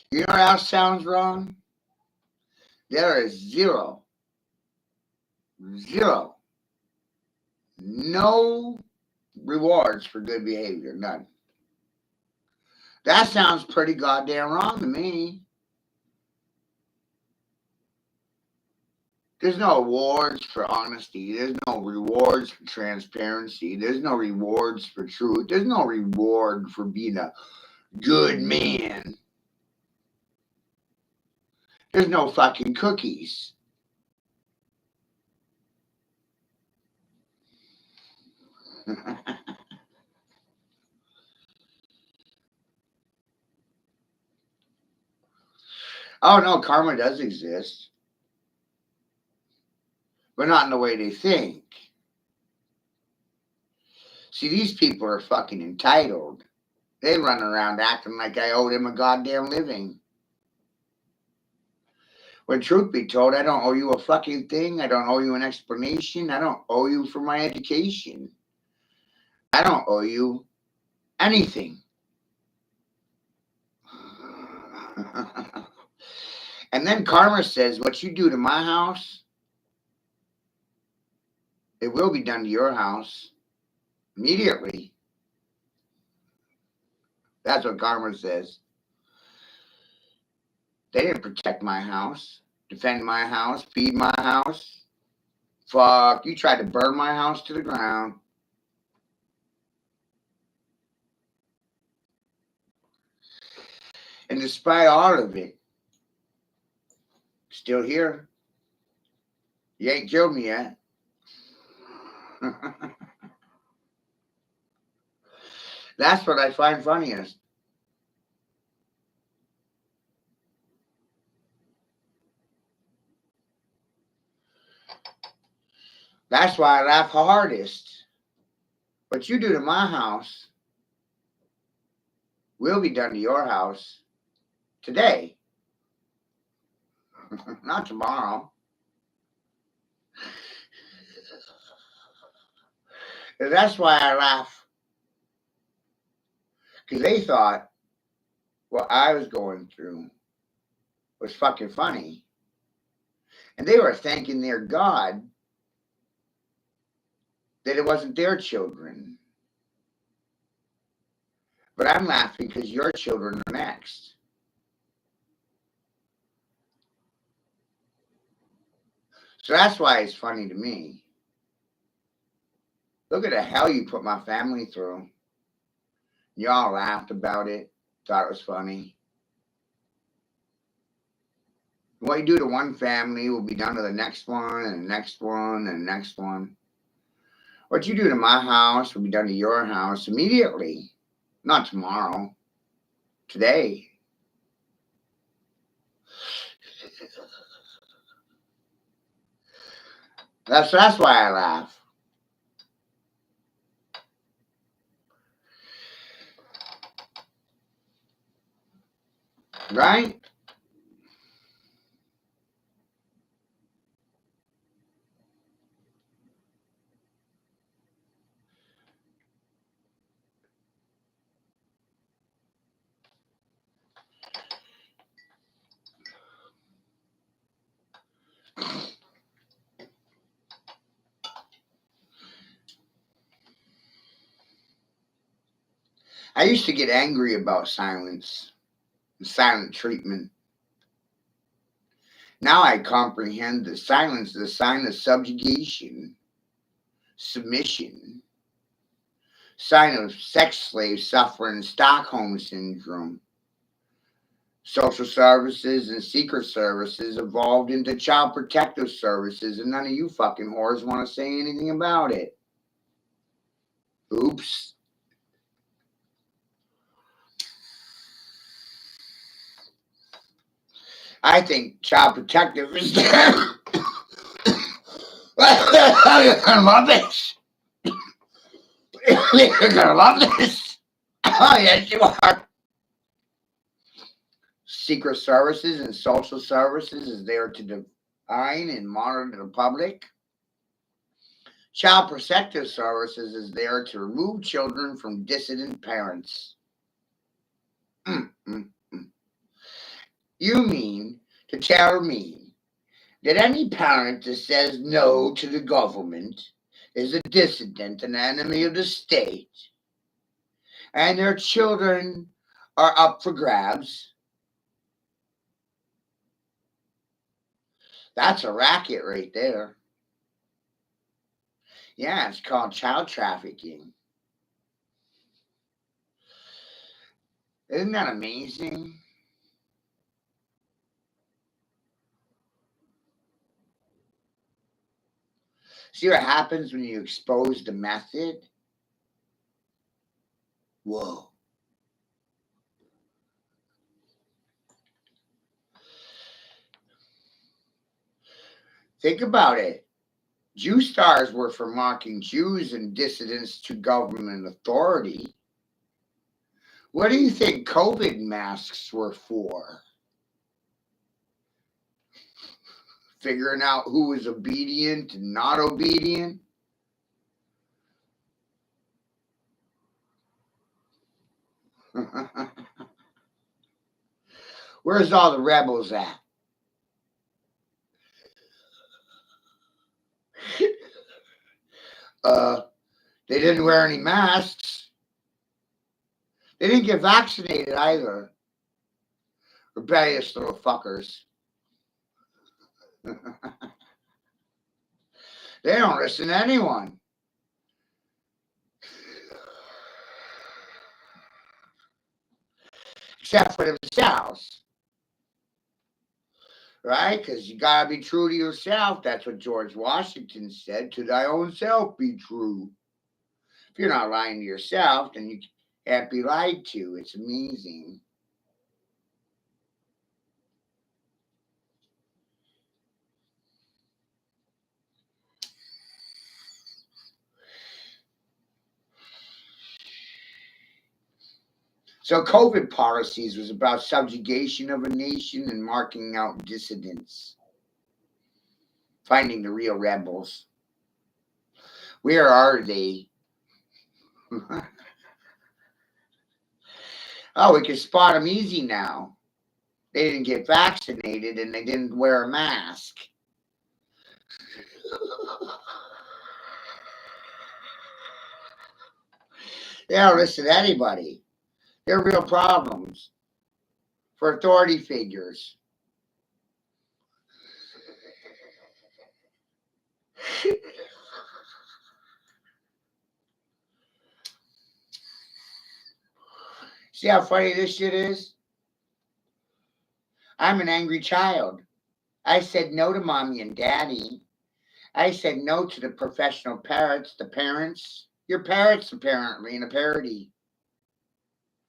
You know what else sounds wrong? There is zero, no rewards for good behavior. None. That sounds pretty goddamn wrong to me. There's no rewards for honesty. There's no rewards for transparency. There's no rewards for truth. There's no reward for being a good man. There's no fucking cookies. Oh no, karma does exist, but not in the way they think. See, these people are fucking entitled. They run around acting like I owe them a goddamn living. When truth be told, I don't owe you a fucking thing. I don't owe you an explanation. I don't owe you for my education. I don't owe you anything. And then karma says, what you do to my house, it will be done to your house immediately. That's what karma says. They didn't protect my house, defend my house, feed my house. Fuck, you tried to burn my house to the ground. And despite all of it, still here. You ain't killed me yet. That's what I find funniest. That's why I laugh hardest. What you do to my house will be done to your house today, not tomorrow. And that's why I laugh. Because they thought what I was going through was fucking funny. And they were thanking their God that it wasn't their children. But I'm laughing because your children are next. So that's why it's funny to me. Look at the hell you put my family through. Y'all laughed about it, thought it was funny. What you do to one family will be done to the next one, and the next one, and the next one. What you do to my house will be done to your house immediately, not tomorrow, today. That's why I laugh. Right? I used to get angry about silence and silent treatment. Now I comprehend that silence is a sign of subjugation, submission, sign of sex slave suffering Stockholm syndrome. Social services and secret services evolved into child protective services, and none of you fucking whores want to say anything about it. Oops. I think child protective is there. You're gonna love this. You're gonna love this. Oh, yes, you are. Secret services and social services is there to define and monitor the public. Child protective services is there to remove children from dissident parents. You mean to tell me that any parent that says no to the government is a dissident, an enemy of the state, and their children are up for grabs? That's a racket right there. Yeah, it's called child trafficking. Isn't that amazing? See what happens when you expose the method? Whoa. Think about it. Jew stars were for mocking Jews and dissidents to government authority. What do you think COVID masks were for? Figuring out who was obedient and not obedient? Where's all the rebels at? They didn't wear any masks. They didn't get vaccinated either. Rebellious little fuckers. They don't listen to anyone. Except for themselves. Right? Because you got to be true to yourself. That's what George Washington said. To thy own self be true. If you're not lying to yourself, then you can't be lied to. It's amazing. So COVID policies was about subjugation of a nation and marking out dissidents. Finding the real rebels. Where are they? Oh, we can spot them easy now. They didn't get vaccinated and they didn't wear a mask. They don't listen to anybody. They're real problems for authority figures. See how funny this shit is? I'm an angry child. I said no to mommy and daddy. I said no to the professional parrots, the parents. Your parrots, apparently, in a parody.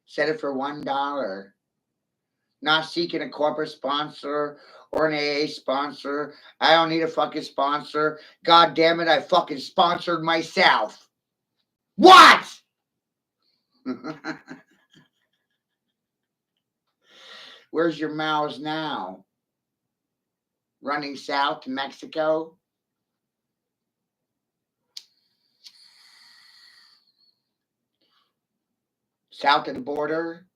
Said it for $1. Not seeking a corporate sponsor or an AA sponsor. I don't need a fucking sponsor. God damn it, I fucking sponsored myself. What? Where's your mouse now? Running south to Mexico? South of the border?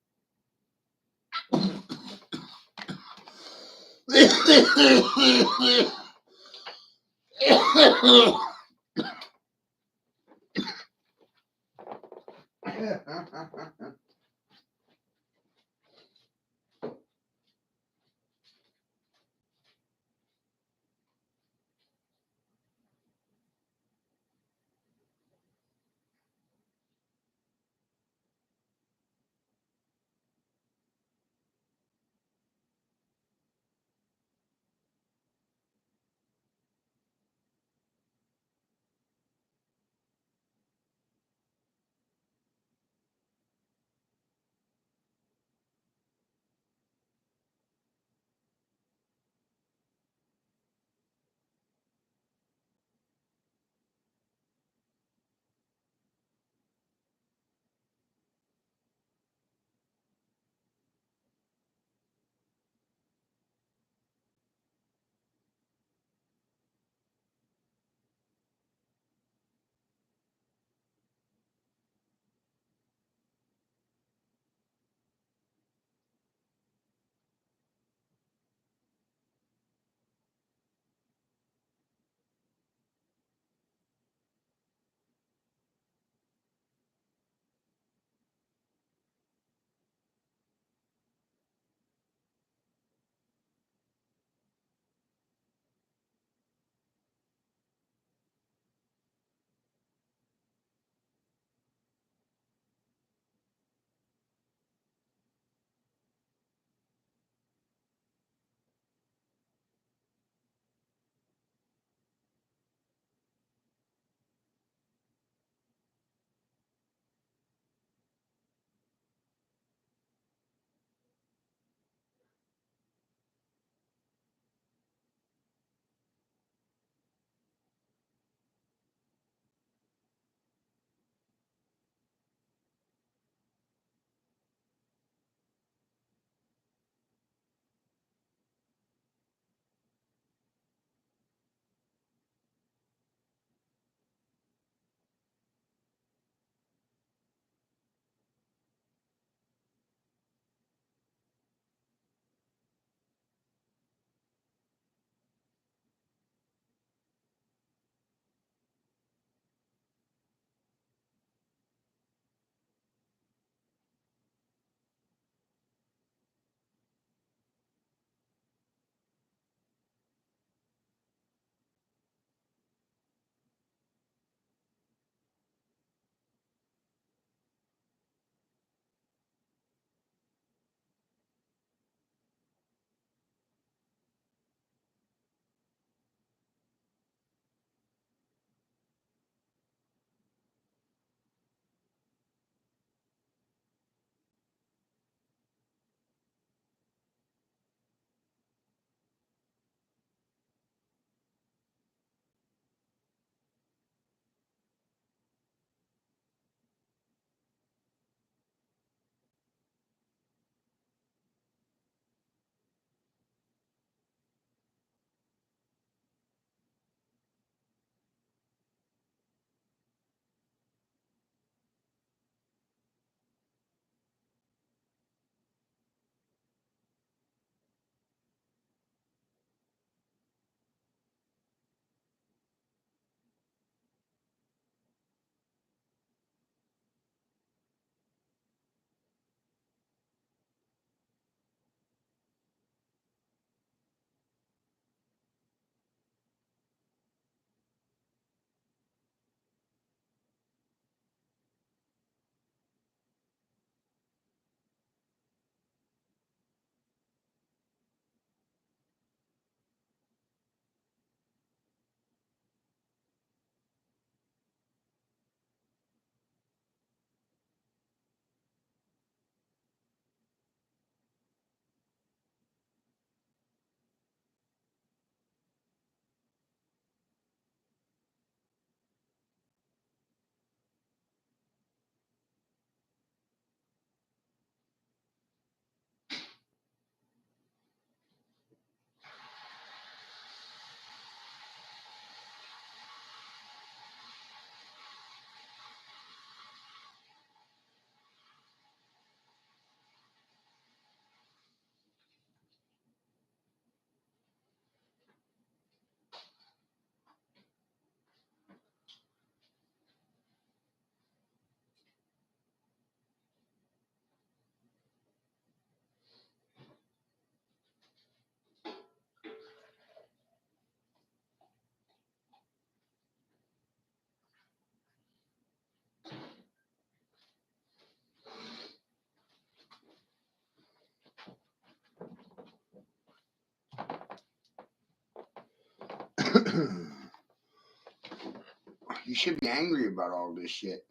You should be angry about all this shit.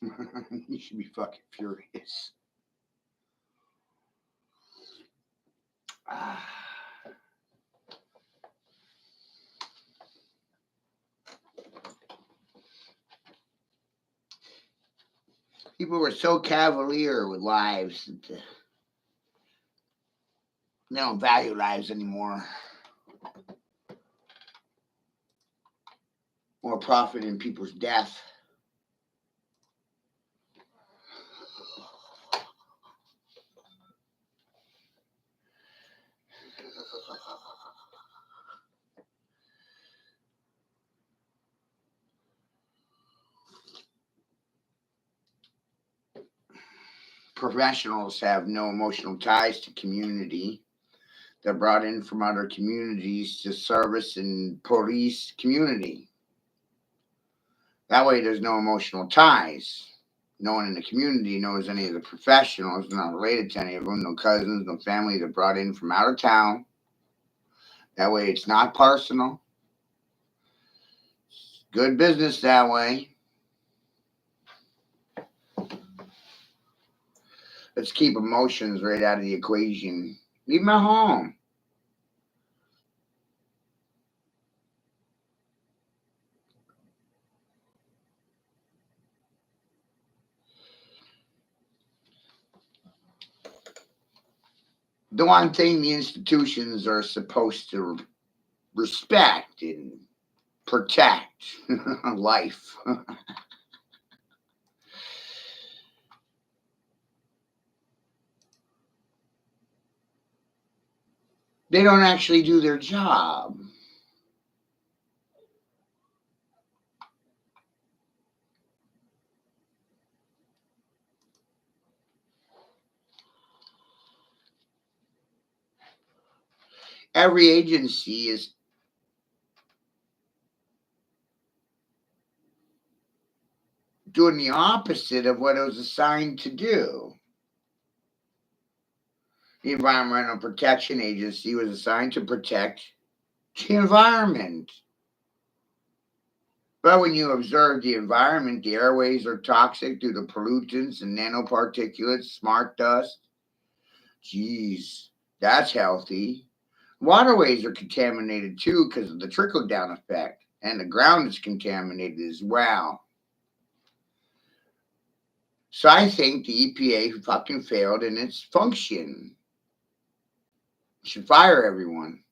You should be fucking furious. People were so cavalier with lives that they don't value lives anymore. More profit in people's death. Professionals have no emotional ties to community. They're brought in from other communities to service and police community. That way, there's no emotional ties. No one in the community knows any of the professionals. They're not related to any of them. No cousins, no family. They're brought in from out of town. That way, it's not personal. Good business that way. Let's keep emotions right out of the equation. Leave them at home. The one thing the institutions are supposed to respect and protect life. They don't actually do their job. Every agency is doing the opposite of what it was assigned to do. The Environmental Protection Agency was assigned to protect the environment. But when you observe the environment, the airways are toxic due to pollutants and nanoparticulates, smart dust. Geez, that's healthy. Waterways are contaminated too because of the trickle down effect, and the ground is contaminated as well. So I think the EPA fucking failed in its function. Should fire everyone.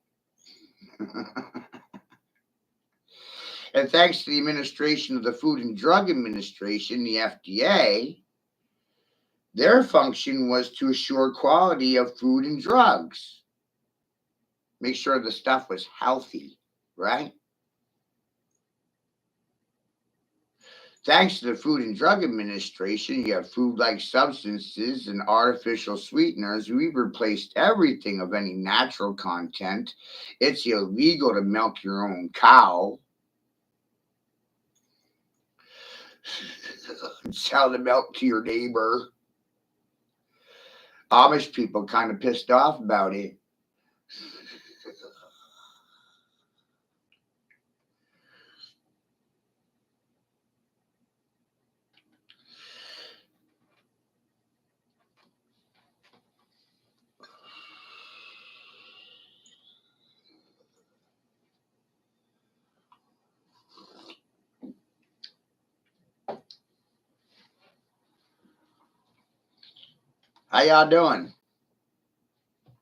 And thanks to the administration of the Food and Drug Administration, the FDA, their function was to assure quality of food and drugs. Make sure the stuff was healthy, right? Thanks to the Food and Drug Administration, you have food-like substances and artificial sweeteners. We've replaced everything of any natural content. It's illegal to milk your own cow. Sell the milk to your neighbor. Amish people kind of pissed off about it. How y'all doing?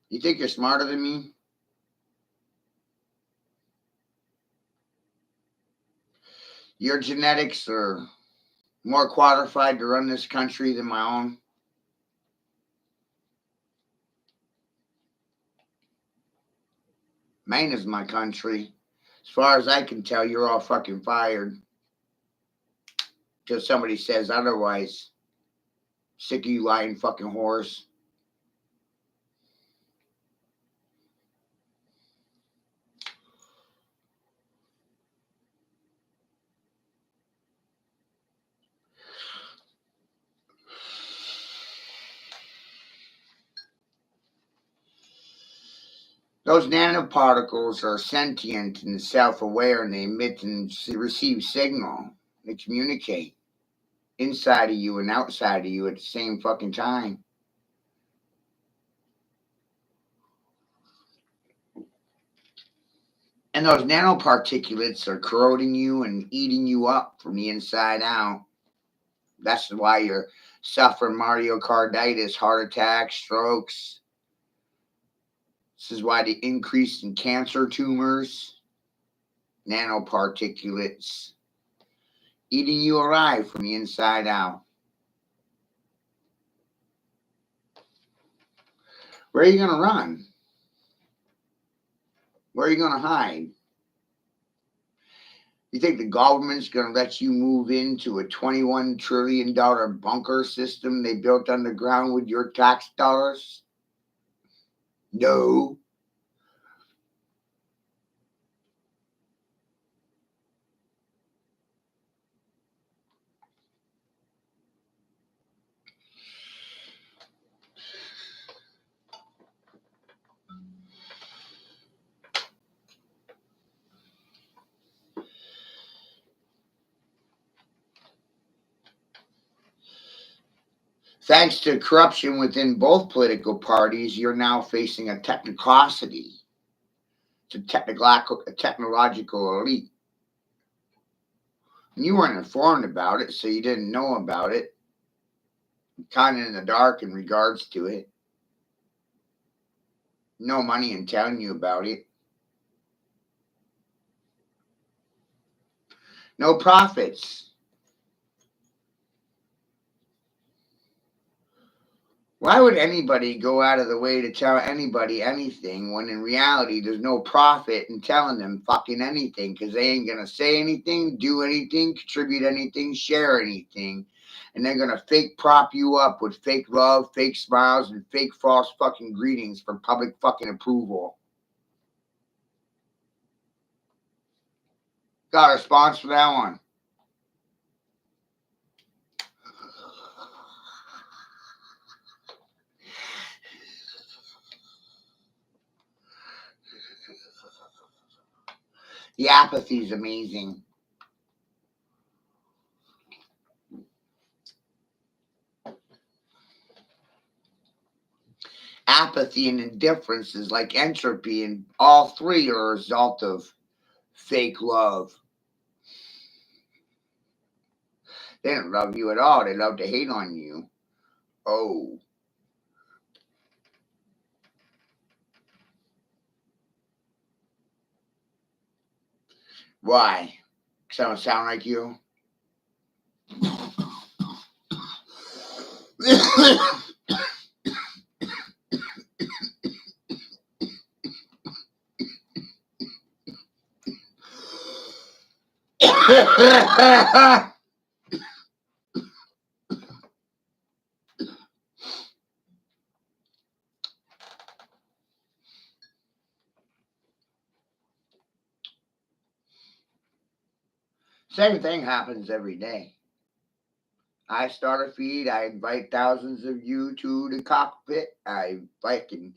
You think you're smarter than me? Your genetics are more qualified to run this country than my own. Maine is my country. As far as I can tell, you're all fucking fired. Till somebody says otherwise. Sick of you lying fucking whores. Those nanoparticles are sentient and self-aware, and they emit and receive signal. They communicate inside of you and outside of you at the same fucking time. And those nanoparticulates are corroding you and eating you up from the inside out. That's why you're suffering myocarditis, heart attacks, strokes. This is why the increase in cancer tumors, nanoparticulates, eating you alive from the inside out. Where are you going to run? Where are you going to hide? You think the government's going to let you move into a $21 trillion bunker system they built underground with your tax dollars? No. Thanks to corruption within both political parties, you're now facing a technocracy. It's a technological elite. And you weren't informed about it, so you didn't know about it. Kind of in the dark in regards to it. No money in telling you about it. No profits. Why would anybody go out of the way to tell anybody anything when in reality there's no profit in telling them fucking anything, because they ain't going to say anything, do anything, contribute anything, share anything. And they're going to fake prop you up with fake love, fake smiles, and fake false fucking greetings for public fucking approval. Got a response for that one? The apathy is amazing. Apathy and indifference is like entropy, and all three are a result of fake love. They don't love you at all. They love to hate on you. Oh. Why? Because I don't sound like you? Same thing happens every day. I start a feed. I invite thousands of you to the cockpit. I fucking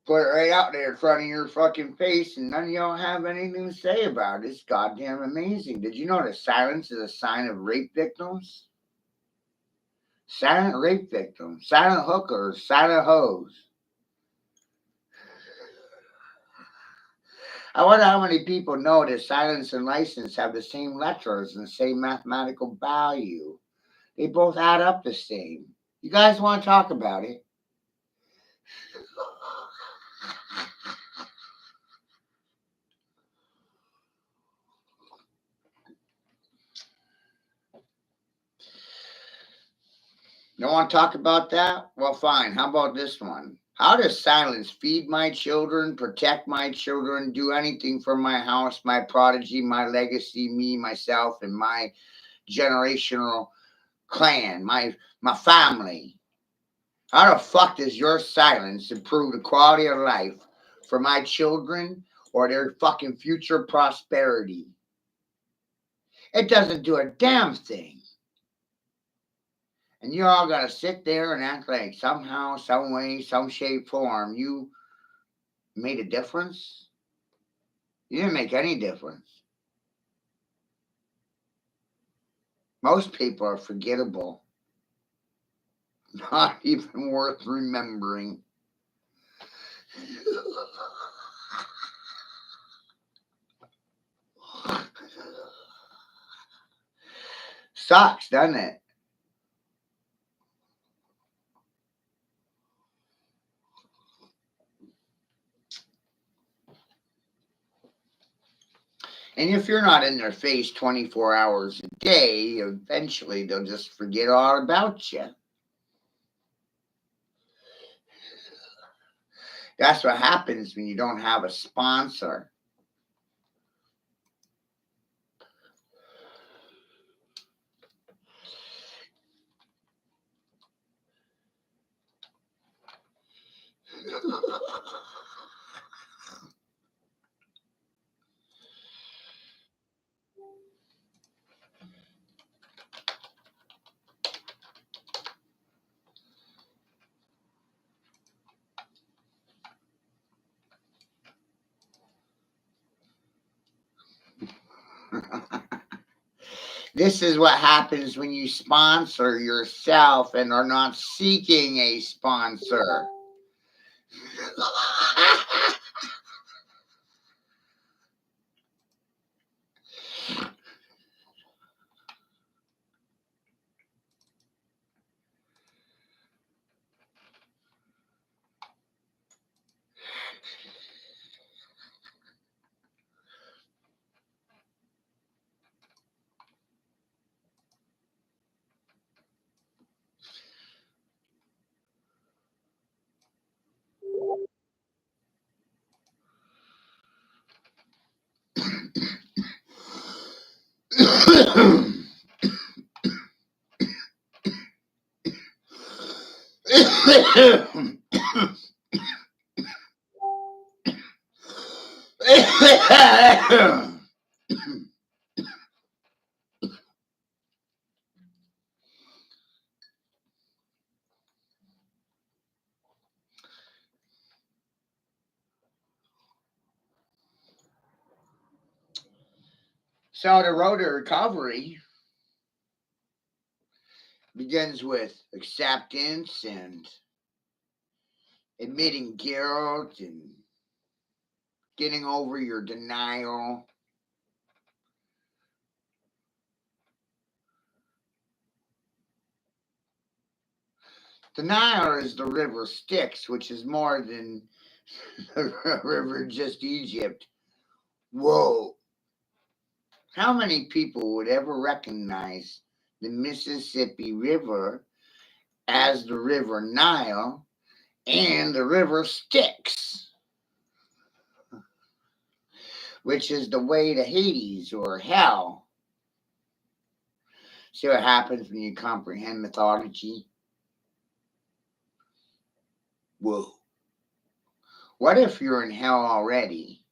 put it right out there in front of your fucking face, and none of y'all have anything to say about it. It's goddamn amazing. Did you know that silence is a sign of rape victims? Silent rape victims, silent hookers, silent hoes. I wonder how many people know that silence and license have the same letters and the same mathematical value. They both add up the same. You guys want to talk about it? You don't want to talk about that? Well, fine. How about this one? How does silence feed my children, protect my children, do anything for my house, my prodigy, my legacy, me, myself, and my generational clan, my family? How the fuck does your silence improve the quality of life for my children or their fucking future prosperity? It doesn't do a damn thing. And you all got to sit there and act like somehow, some way, some shape, form, you made a difference? You didn't make any difference. Most people are forgettable, not even worth remembering. Sucks, doesn't it? And if you're not in their face 24 hours a day, eventually they'll just forget all about you. That's what happens when you don't have a sponsor. This is what happens when you sponsor yourself and are not seeking a sponsor. So the road to recovery begins with acceptance and admitting guilt and getting over your denial. Denial is the river Styx, which is more than the river just Egypt. Whoa. How many people would ever recognize the Mississippi River as the River Nile and the river Styx, which is the way to Hades or hell? See what happens when you comprehend mythology? Whoa. What if you're in hell already?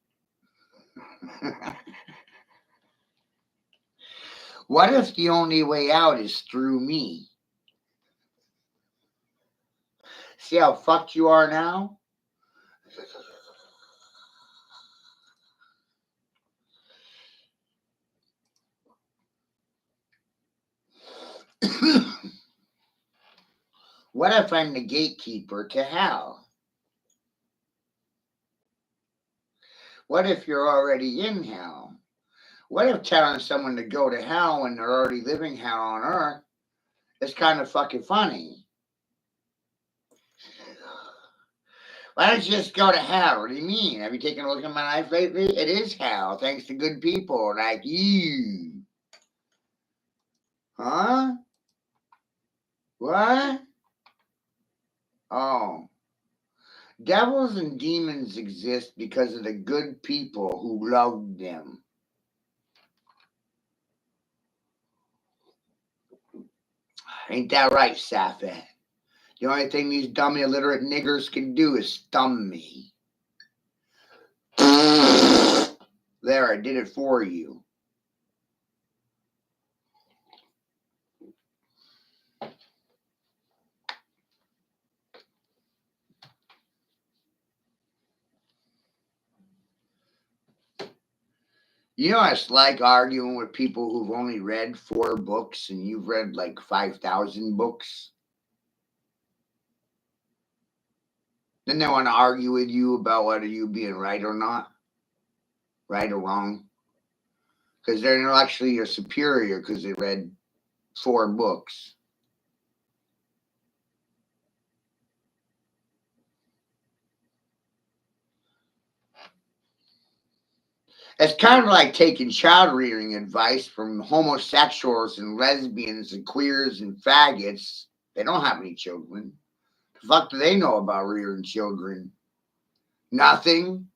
What if the only way out is through me? See how fucked you are now? What if I'm the gatekeeper to hell? What if you're already in hell? What if telling someone to go to hell when they're already living hell on earth is kind of fucking funny? Why don't you just go to hell? What do you mean? Have you taken a look at my life lately? It is hell, thanks to good people like you. Huh? What? Oh. Devils and demons exist because of the good people who love them. Ain't that right, Safet? The only thing these dumb illiterate niggers can do is thumb me. There, I did it for you. You know, it's like arguing with people who've only read 4 books and you've read like 5,000 books. Then they want to argue with you about whether you being right or not, right or wrong. Because they're intellectually your superior because they read 4 books. It's kind of like taking child rearing advice from homosexuals and lesbians and queers and faggots. They don't have any children. The fuck do they know about rearing children? Nothing.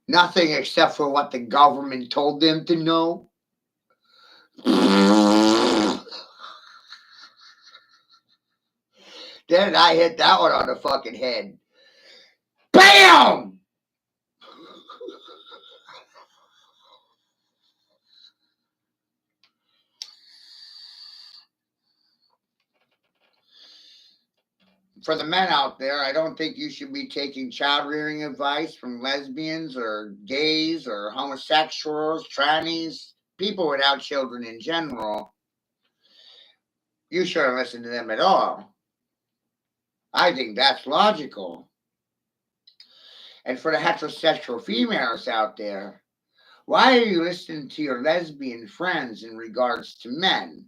Nothing except for what the government told them to know. Then I hit that one on the fucking head. BAM! For the men out there, I don't think you should be taking child rearing advice from lesbians or gays or homosexuals, trannies, people without children in general. You shouldn't listen to them at all. I think that's logical. And for the heterosexual females out there, why are you listening to your lesbian friends in regards to men?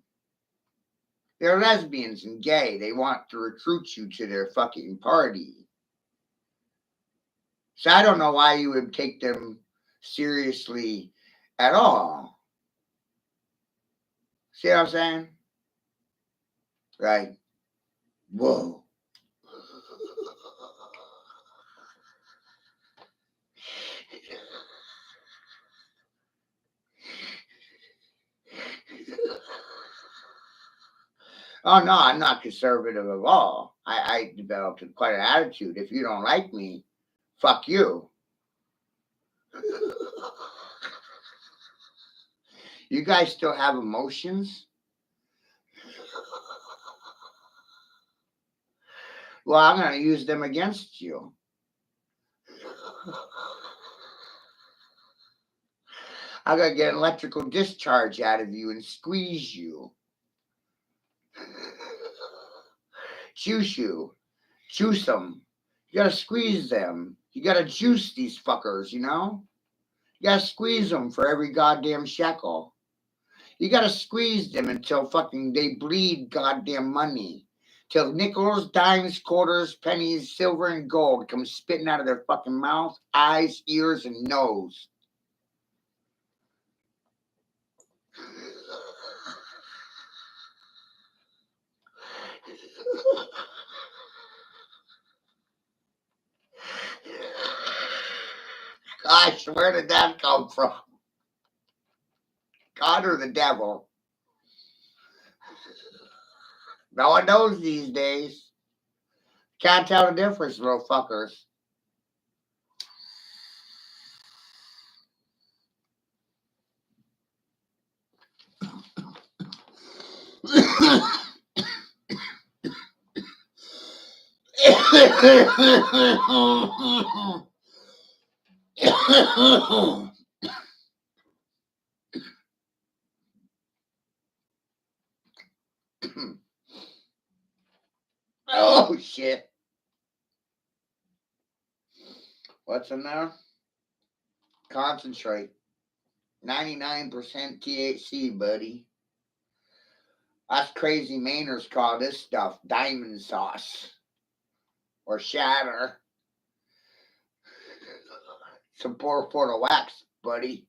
They're lesbians and gay. They want to recruit you to their fucking party. So I don't know why you would take them seriously at all. See what I'm saying? Right. Whoa. Oh no, I'm not conservative at all. I developed quite an attitude. If you don't like me, fuck you. You guys still have emotions? Well, I'm going to use them against you. I'm going to get an electrical discharge out of you and squeeze you. Juice you. Juice them. You got to squeeze them. You got to juice these fuckers, you know? You got to squeeze them for every goddamn shekel. You got to squeeze them until fucking they bleed goddamn money. Till nickels, dimes, quarters, pennies, silver, and gold come spitting out of their fucking mouth, eyes, ears, and nose. Gosh, where did that come from? God or the devil? No one knows these days. Can't tell the difference, little fuckers. Oh shit. What's in there? Concentrate. 99% THC, buddy. Us crazy Mainers call this stuff diamond sauce or shatter. Some poor for the wax, buddy.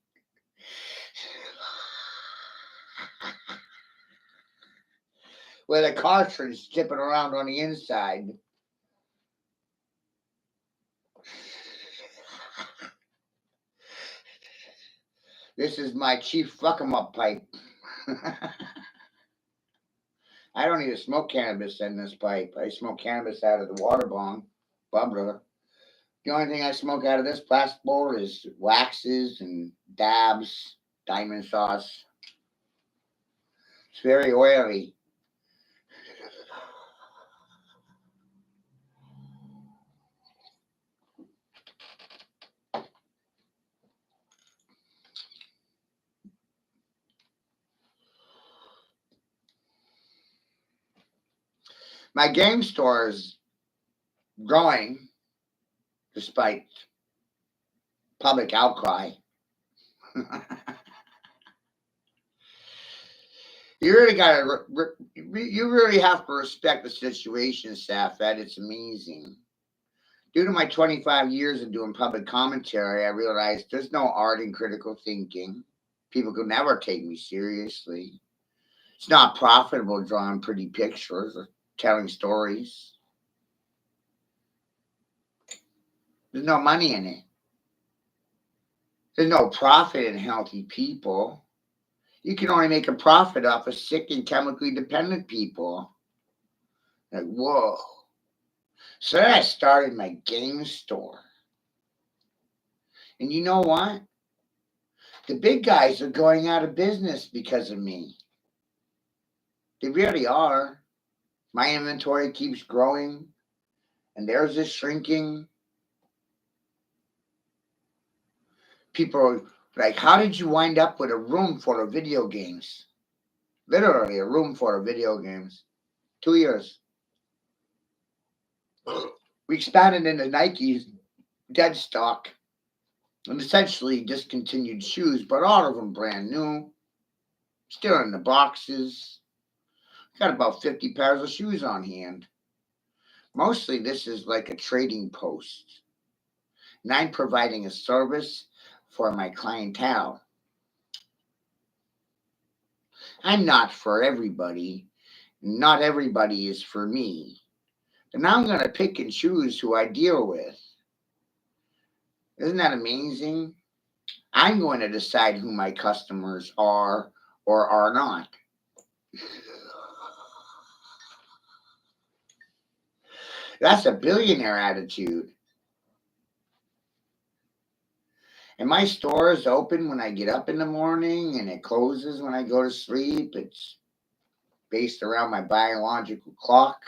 With a cartridge tipping around on the inside. This is my chief fuck 'em up pipe. I don't even smoke cannabis in this pipe. I smoke cannabis out of the water bong, bubbler. The only thing I smoke out of this plastic bowl is waxes and dabs, diamond sauce. It's very oily. My game store is growing despite public outcry. You really gotta, you really have to respect the situation, Safed. It's amazing. Due to my 25 years of doing public commentary, I realized there's no art in critical thinking. People could never take me seriously. It's not profitable drawing pretty pictures or telling stories. There's no money in it. There's no profit in healthy people. You can only make a profit off of sick and chemically dependent people. Like, whoa. So then I started my game store. And you know what? The big guys are going out of business because of me. They really are. My inventory keeps growing, and theirs is shrinking. People are like, how did you wind up with a room full of video games? Literally, a room full of video games. 2 years. We expanded into Nike's dead stock and essentially discontinued shoes, but all of them brand new, still in the boxes. Got about 50 pairs of shoes on hand. Mostly, this is like a trading post, and I'm providing a service for my clientele. I'm not for everybody. Not everybody is for me. And now I'm going to pick and choose who I deal with. Isn't that amazing? I'm going to decide who my customers are or are not. That's a billionaire attitude. And my store is open when I get up in the morning and it closes when I go to sleep. It's based around my biological clock.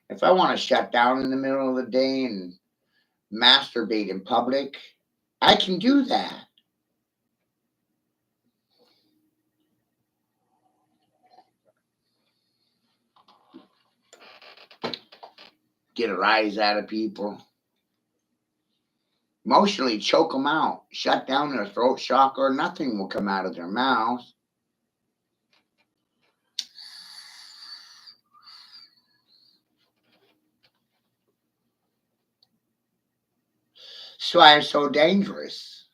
If I want to shut down in the middle of the day and masturbate in public, I can do that. Get a rise out of people. Emotionally choke them out. Shut down their throat chakra. Nothing will come out of their mouths. That's why it's so dangerous.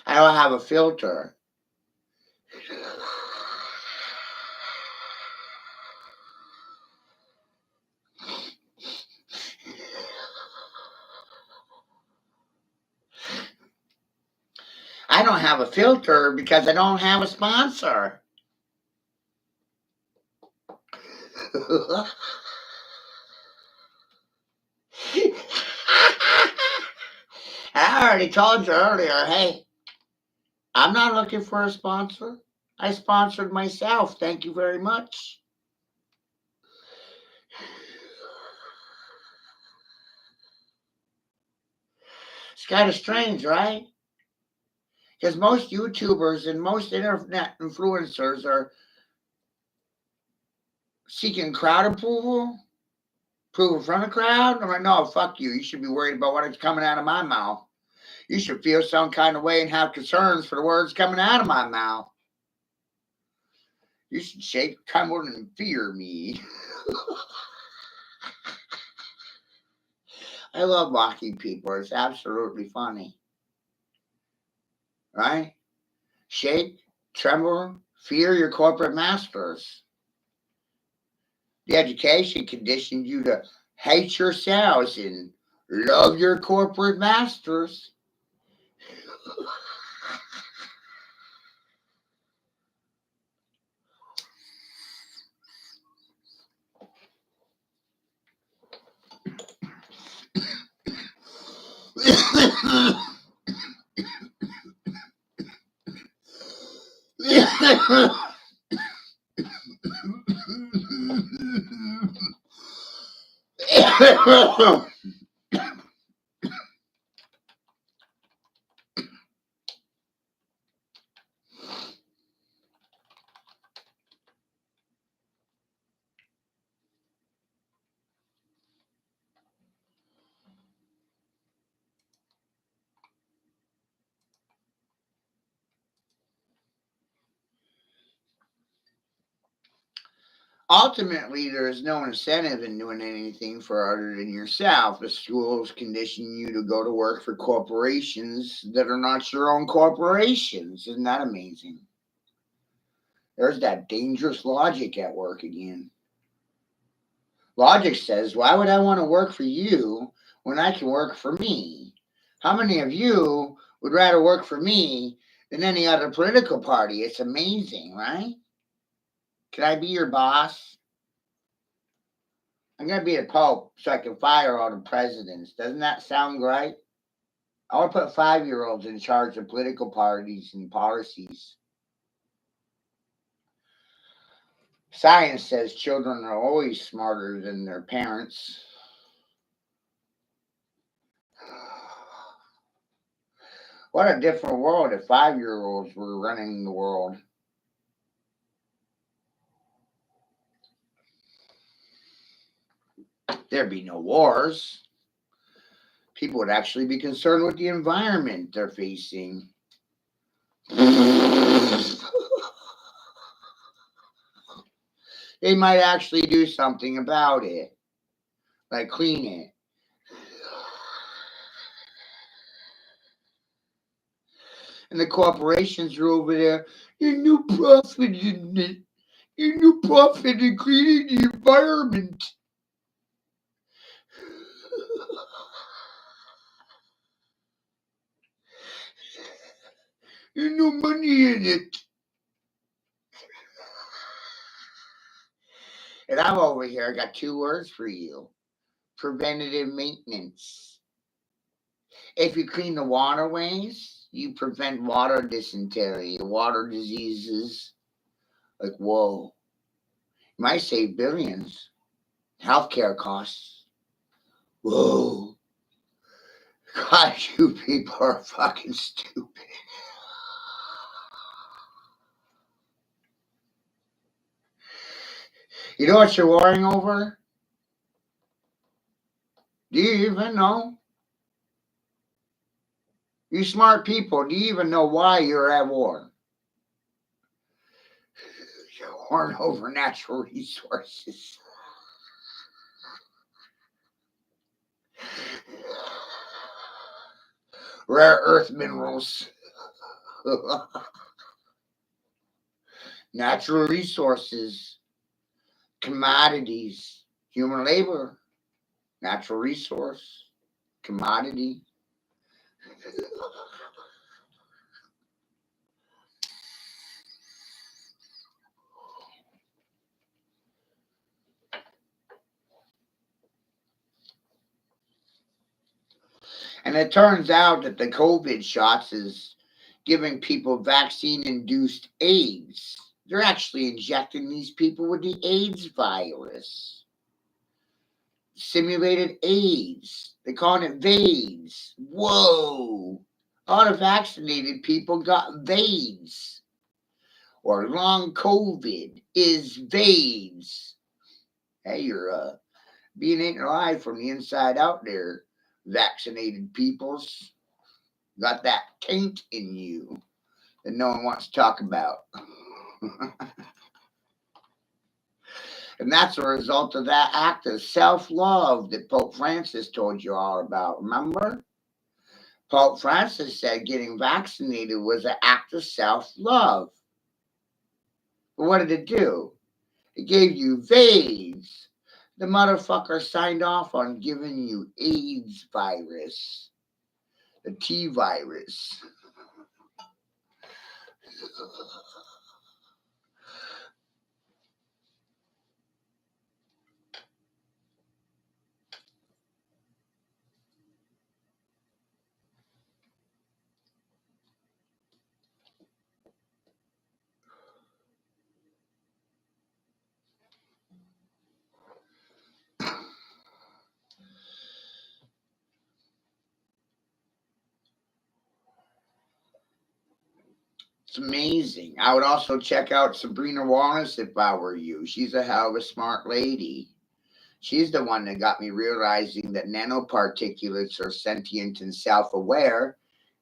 I don't have a filter. I don't have a filter because I don't have a sponsor. I already told you earlier, hey, I'm not looking for a sponsor. I sponsored myself. Thank you very much. It's kind of strange, right? Because most YouTubers and most internet influencers are seeking crowd approval from the crowd. I'm like, no, fuck you. You should be worried about what's coming out of my mouth. You should feel some kind of way and have concerns for the words coming out of my mouth. You should shake, tremble, and fear me. I love mocking people. It's absolutely funny. Right? Shake, tremble, fear your corporate masters. The education conditioned you to hate yourselves and love your corporate masters. Ultimately, there is no incentive in doing anything for other than yourself. The schools condition you to go to work for corporations that are not your own corporations. Isn't that amazing? There's that dangerous logic at work again. Logic says, why would I want to work for you when I can work for me? How many of you would rather work for me than any other political party? It's amazing, right? Can I be your boss? I'm going to be a pope so I can fire all the presidents. Doesn't that sound right? I want to put 5-year-olds in charge of political parties and policies. Science says children are always smarter than their parents. What a different world if 5-year-olds were running the world. There'd be no wars. People would actually be concerned with the environment they're facing. They might actually do something about it, like clean it. And the corporations are over there. There's no profit in it. There's no profit in cleaning the environment. There's no money in it. And I'm over here. I got 2 words for you: preventative maintenance. If you clean the waterways, you prevent water dysentery, water diseases. Like, whoa. You might save billions. Healthcare costs. Whoa. God, you people are fucking stupid. You know what you're worrying over? Do you even know? You smart people, do you even know why you're at war? You're warring over natural resources. Rare earth minerals. Natural resources. Commodities. Human labor. Natural resource. Commodity. And it turns out that the COVID shots is giving people vaccine-induced AIDS. They're actually injecting these people with the AIDS virus. Simulated AIDS. They call it VAIDS. Whoa. All the vaccinated people got VAIDS. Or long COVID is VAIDS. Hey, you're being eaten alive from the inside out there, vaccinated peoples. Got that taint in you that no one wants to talk about. And that's a result of that act of self-love that Pope Francis told you all about. Remember? Pope Francis said getting vaccinated was an act of self-love. But what did it do? It gave you VAIDS. The motherfucker signed off on giving you AIDS virus. The T virus. It's amazing. I would also check out Sabrina Wallace if I were you. She's a hell of a smart lady. She's the one that got me realizing that nanoparticulates are sentient and self-aware,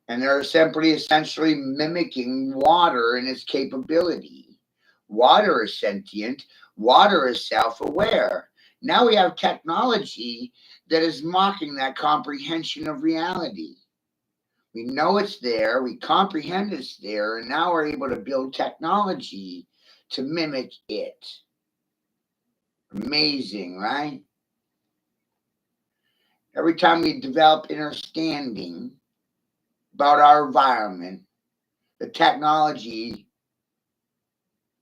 and they're simply essentially mimicking water in its capability. Water is sentient. Water is self-aware. Now we have technology that is mocking that comprehension of reality. We know it's there, we comprehend it's there, and now we're able to build technology to mimic it. Amazing, right? Every time we develop understanding about our environment, the technology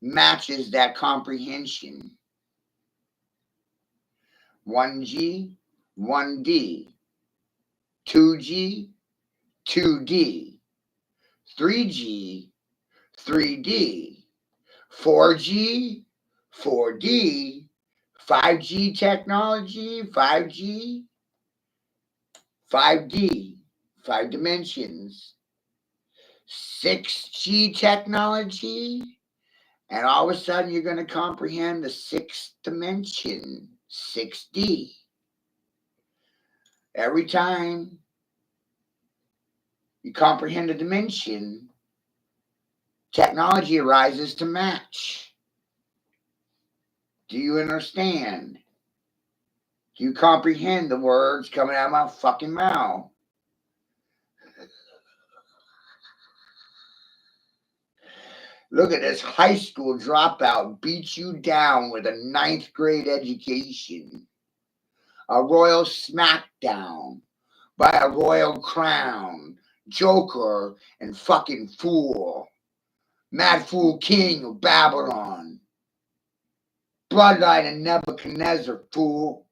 matches that comprehension. 1G, 1D, 2G, 2D, 3G, 3D, 4G, 4D, 5G technology, 5G, 5D, 5 dimensions, 6G technology, and all of a sudden you're going to comprehend the 6th dimension, 6D. Every time you comprehend a dimension, technology arises to match. Do you understand? Do you comprehend the words coming out of my fucking mouth? Look at this high school dropout beat you down with a 9th grade education. A royal smackdown by a royal crown. Joker and fucking fool. Mad fool king of Babylon. Bloodline of Nebuchadnezzar, fool.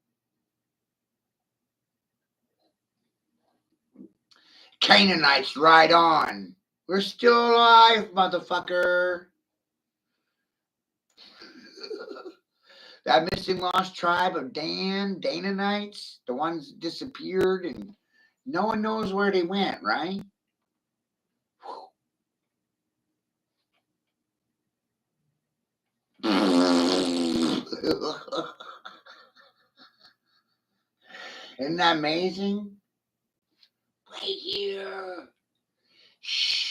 Canaanites, ride on. We're still alive, motherfucker. That missing lost tribe of Dananites, the ones that disappeared and no one knows where they went, right? Isn't that amazing? Right here. Shh.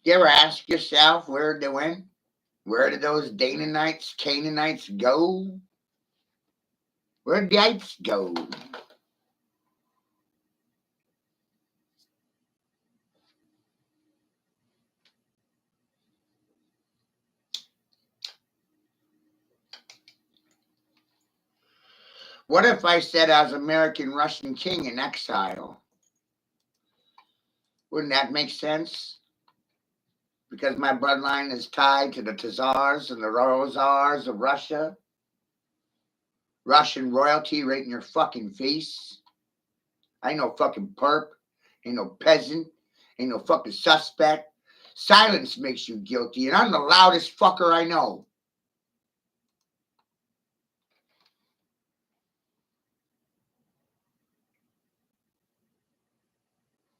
You ever ask yourself where they went? Where did those Dananites, Canaanites go? Where did the ites go? What if I said I was American Russian king in exile? Wouldn't that make sense? Because my bloodline is tied to the Tsars and the Rozars of Russia. Russian royalty right in your fucking face. I ain't no fucking perp. Ain't no peasant. Ain't no fucking suspect. Silence makes you guilty, and I'm the loudest fucker I know.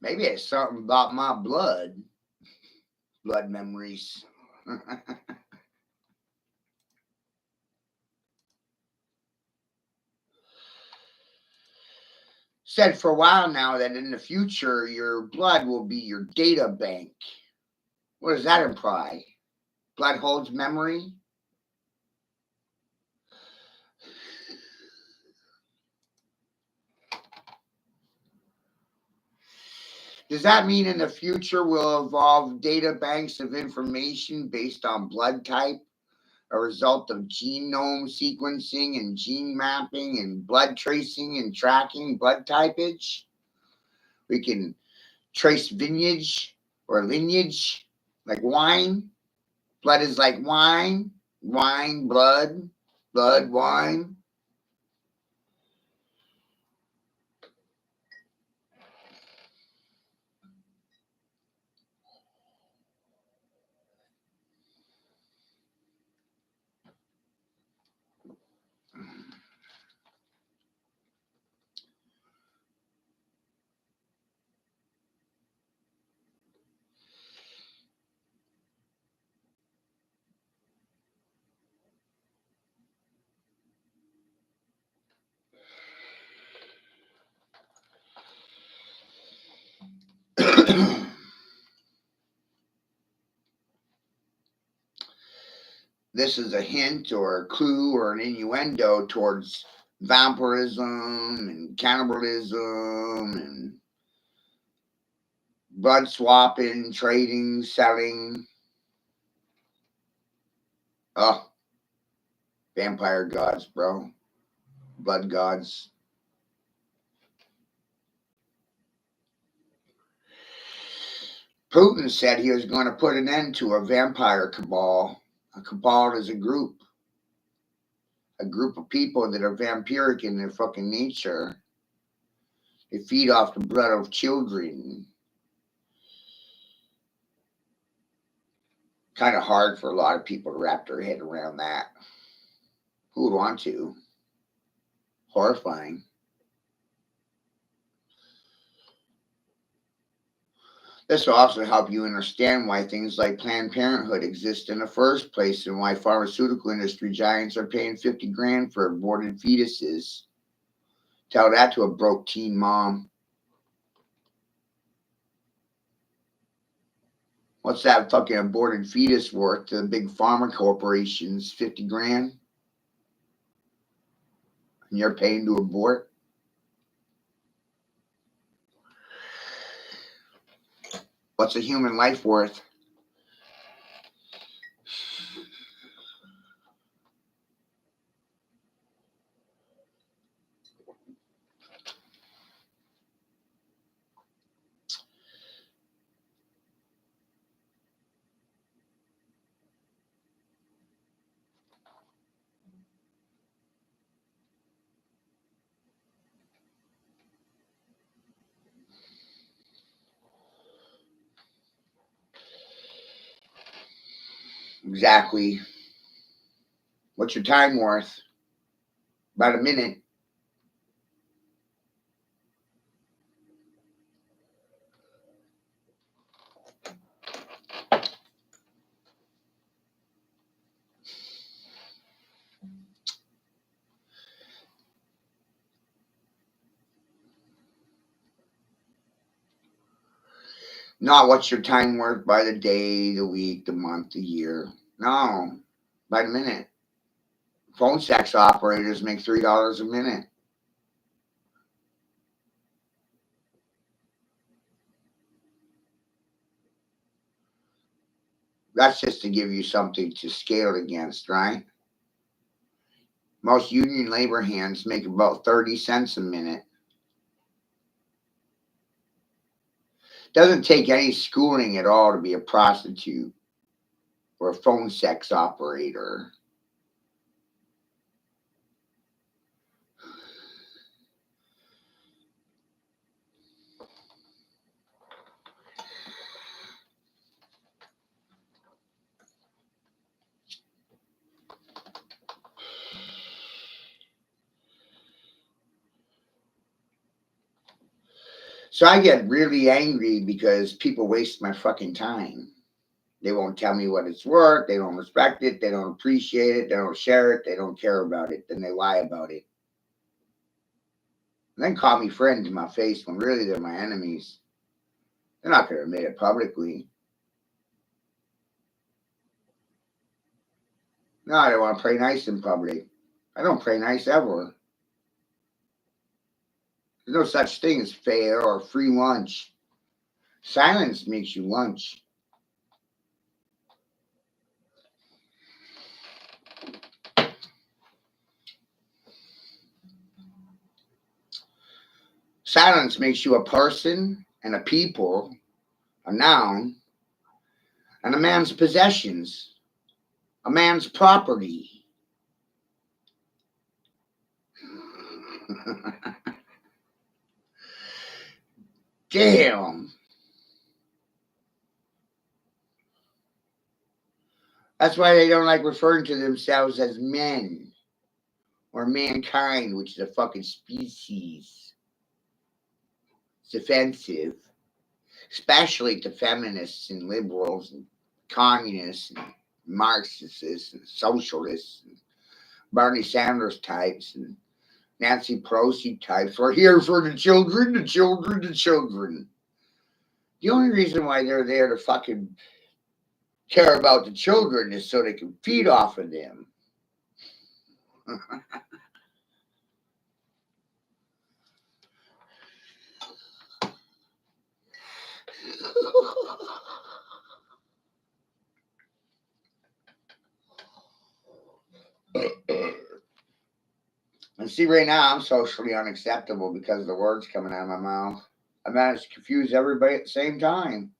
Maybe it's something about my blood memories. Said for a while now that in the future your blood will be your data bank. What does that imply? Blood holds memory? Does that mean in the future we'll evolve data banks of information based on blood type, a result of genome sequencing and gene mapping and blood tracing and tracking blood typage? We can trace lineage like wine. Blood is like wine, blood, wine. This is a hint or a clue or an innuendo towards vampirism and cannibalism and blood swapping, trading, selling. Oh, vampire gods, bro. Blood gods. Putin said he was going to put an end to a vampire cabal. A cabal is a group of people that are vampiric in their fucking nature. They feed off the blood of children. Kind of hard for a lot of people to wrap their head around that. Who would want to? Horrifying. This will also help you understand why things like Planned Parenthood exist in the first place and why pharmaceutical industry giants are paying 50 grand for aborted fetuses. Tell that to a broke teen mom. What's that fucking aborted fetus worth to the big pharma corporations? 50 grand? And you're paying to abort? What's a human life worth? Exactly. What's your time worth? About a minute. Not what's your time worth by the day, the week, the month, the year. No, by the minute. Phone sex operators make $3 a minute. That's just to give you something to scale against, right? Most union labor hands make about 30 cents a minute. Doesn't take any schooling at all to be a prostitute or a phone sex operator. So I get really angry because people waste my fucking time. They won't tell me what it's worth. They don't respect it. They don't appreciate it. They don't share it. They don't care about it. Then they lie about it. And then call me friend to my face when really they're my enemies. They're not going to admit it publicly. No, I don't want to play nice in public. I don't play nice ever. There's no such thing as fair or free lunch. Silence makes you lunch. Silence makes you a person and a people, a noun, and a man's possessions, a man's property. Damn. That's why they don't like referring to themselves as men or mankind, which is a fucking species. It's offensive, especially to feminists and liberals and communists and Marxists and socialists and Bernie Sanders types and Nancy Pelosi types. We're here for the children, the children, the children. The only reason why they're there to fucking care about the children is so they can feed off of them. And see, right now I'm socially unacceptable because of the words coming out of my mouth. I managed to confuse everybody at the same time.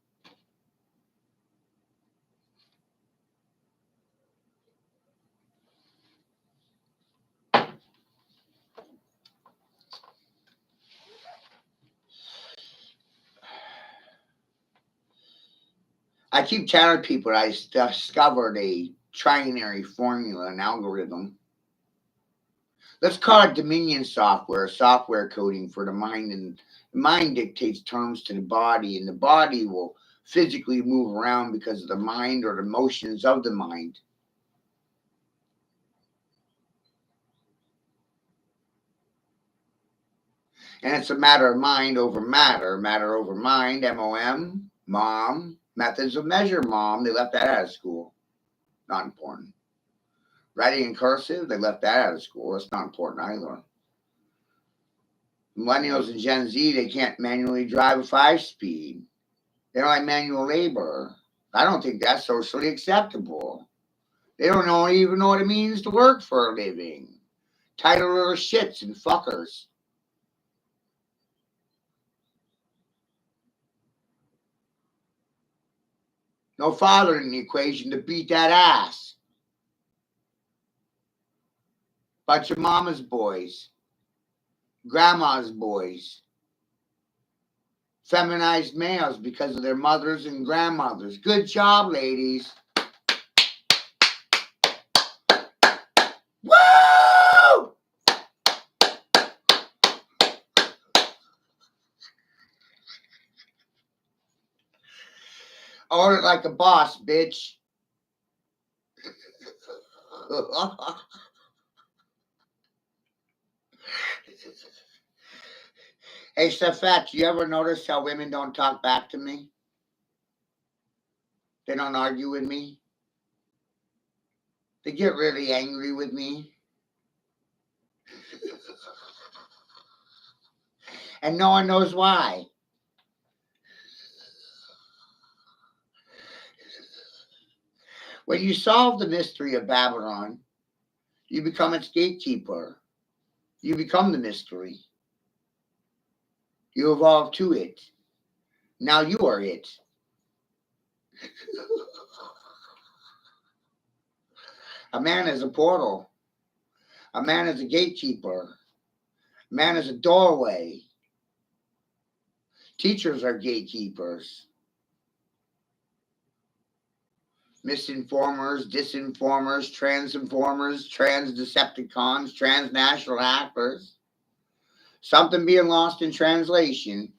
I keep telling people I discovered a trinary formula, an algorithm. Let's call it Dominion software coding for the mind, and the mind dictates terms to the body, and the body will physically move around because of the mind or the motions of the mind. And it's a matter of mind over matter, matter over mind, MOM, mom, methods of measure, mom. They left that out of school. Not important. Writing in cursive, they left that out of school. That's not important either. Millennials and Gen Z, they can't manually drive a 5-speed. They don't like manual labor. I don't think that's socially acceptable. They don't even know what it means to work for a living. Title little shits and fuckers. No father in the equation to beat that ass. Bunch of mama's boys. Grandma's boys. Feminized males because of their mothers and grandmothers. Good job, ladies. Woo! Order it like a boss, bitch. Hey, Stefat, you ever notice how women don't talk back to me? They don't argue with me. They get really angry with me. And no one knows why. When you solve the mystery of Babylon, you become its gatekeeper. You become the mystery. You evolve to it. Now you are it. A man is a portal. A man is a gatekeeper. A man is a doorway. Teachers are gatekeepers. Misinformers, disinformers, transinformers, trans-decepticons, transnational hackers. Something being lost in translation.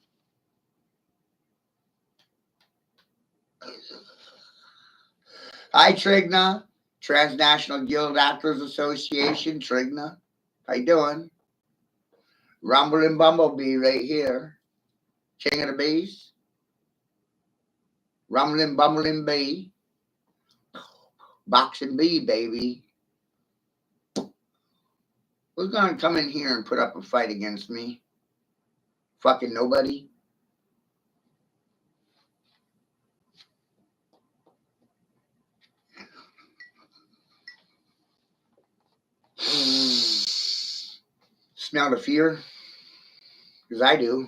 Hi, Trigna. Transnational Guild Actors Association, Trigna. How you doing? Rumbling Bumblebee right here. King of the Bees. Rumbling Bumbling Bee. Boxing Bee, baby. Who's gonna come in here and put up a fight against me? Fucking nobody. Smell the fear? Because I do.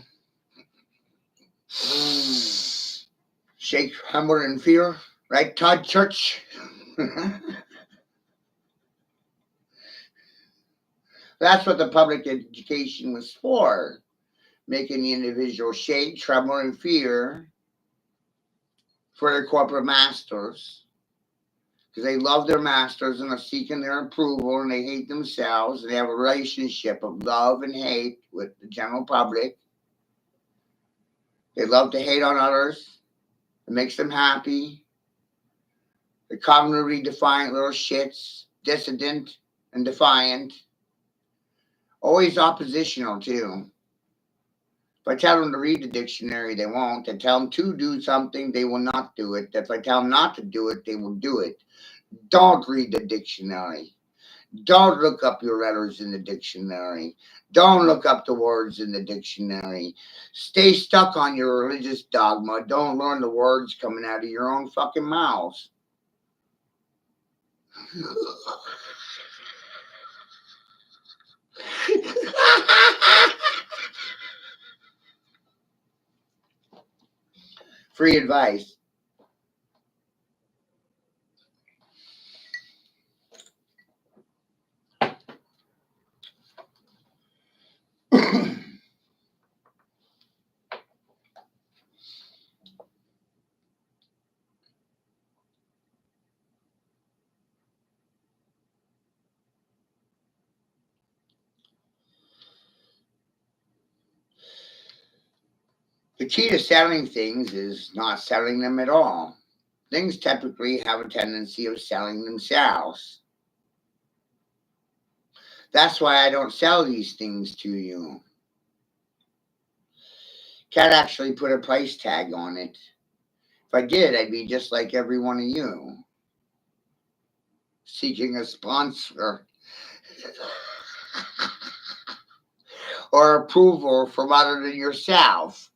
Shake, humble, in fear. Right, Todd Church? That's what the public education was for. Making the individual shake, tremble, and fear for their corporate masters. Because they love their masters and are seeking their approval, and they hate themselves. They have a relationship of love and hate with the general public. They love to hate on others. It makes them happy. They're cognitively defiant little shits, dissident and defiant. Always oppositional, too. If I tell them to read the dictionary, they won't. If I tell them to do something, they will not do it. If I tell them not to do it, they will do it. Don't read the dictionary. Don't look up your letters in the dictionary. Don't look up the words in the dictionary. Stay stuck on your religious dogma. Don't learn the words coming out of your own fucking mouths. Free advice. The key to selling things is not selling them at all. Things typically have a tendency of selling themselves. That's why I don't sell these things to you. Can't actually put a price tag on it. If I did, I'd be just like every one of you, seeking a sponsor or approval from other than yourself.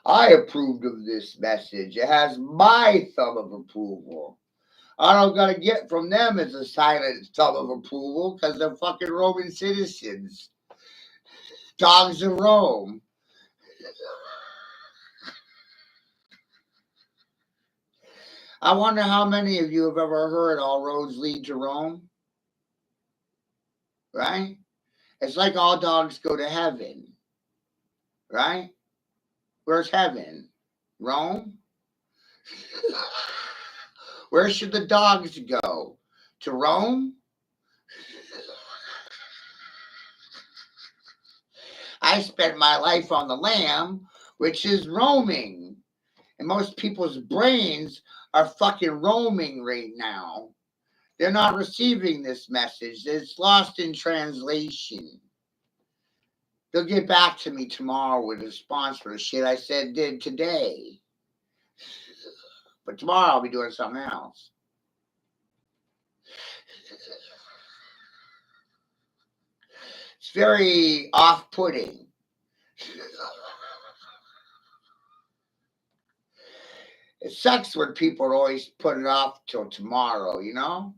I approved of this message. It has my thumb of approval. All I'm going to get from them is a silent thumb of approval because they're fucking Roman citizens. Dogs of Rome. I wonder how many of you have ever heard all roads lead to Rome? Right? It's like all dogs go to heaven. Right? Where's heaven? Rome? Where should the dogs go? To Rome? I spent my life on the lam, which is roaming. And most people's brains are fucking roaming right now. They're not receiving this message. It's lost in translation. They'll get back to me tomorrow with a response for the shit I did today. But tomorrow I'll be doing something else. It's very off-putting. It sucks when people always put it off till tomorrow, you know?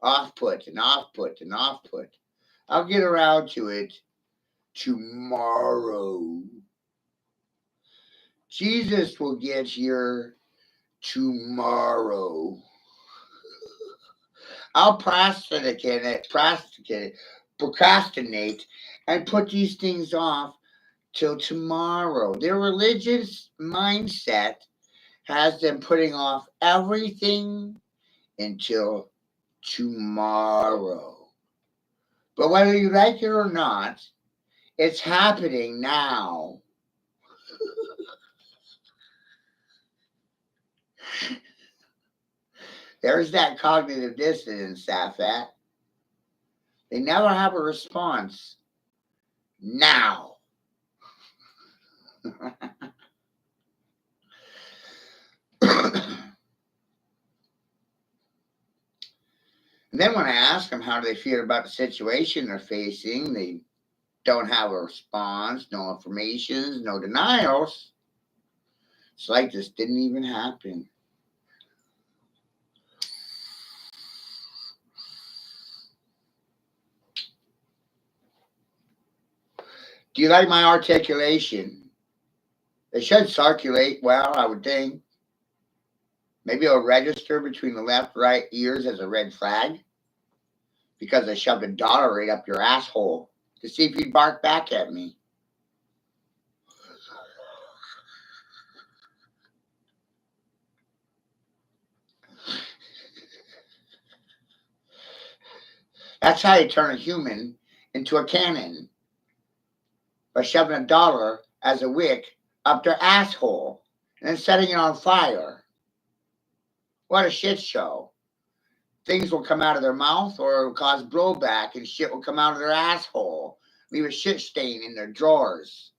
Off-put and off-put and off-put. I'll get around to it tomorrow. Jesus will get here tomorrow. I'll procrastinate and put these things off till tomorrow. Their religious mindset has them putting off everything until tomorrow. But whether you like it or not, it's happening now. There's that cognitive dissonance, Safat. They never have a response. Now. And then when I ask them how do they feel about the situation they're facing, they don't have a response, no affirmations, no denials. It's like this didn't even happen. Do you like my articulation? It should circulate well, I would think. Maybe it'll register between the left, right ears as a red flag because I shoved a dollar right up your asshole to see if you'd bark back at me. That's how you turn a human into a cannon, by shoving a dollar as a wick up their asshole and then setting it on fire. What a shit show. Things will come out of their mouth or it'll cause blowback and shit will come out of their asshole. Leave a shit stain in their drawers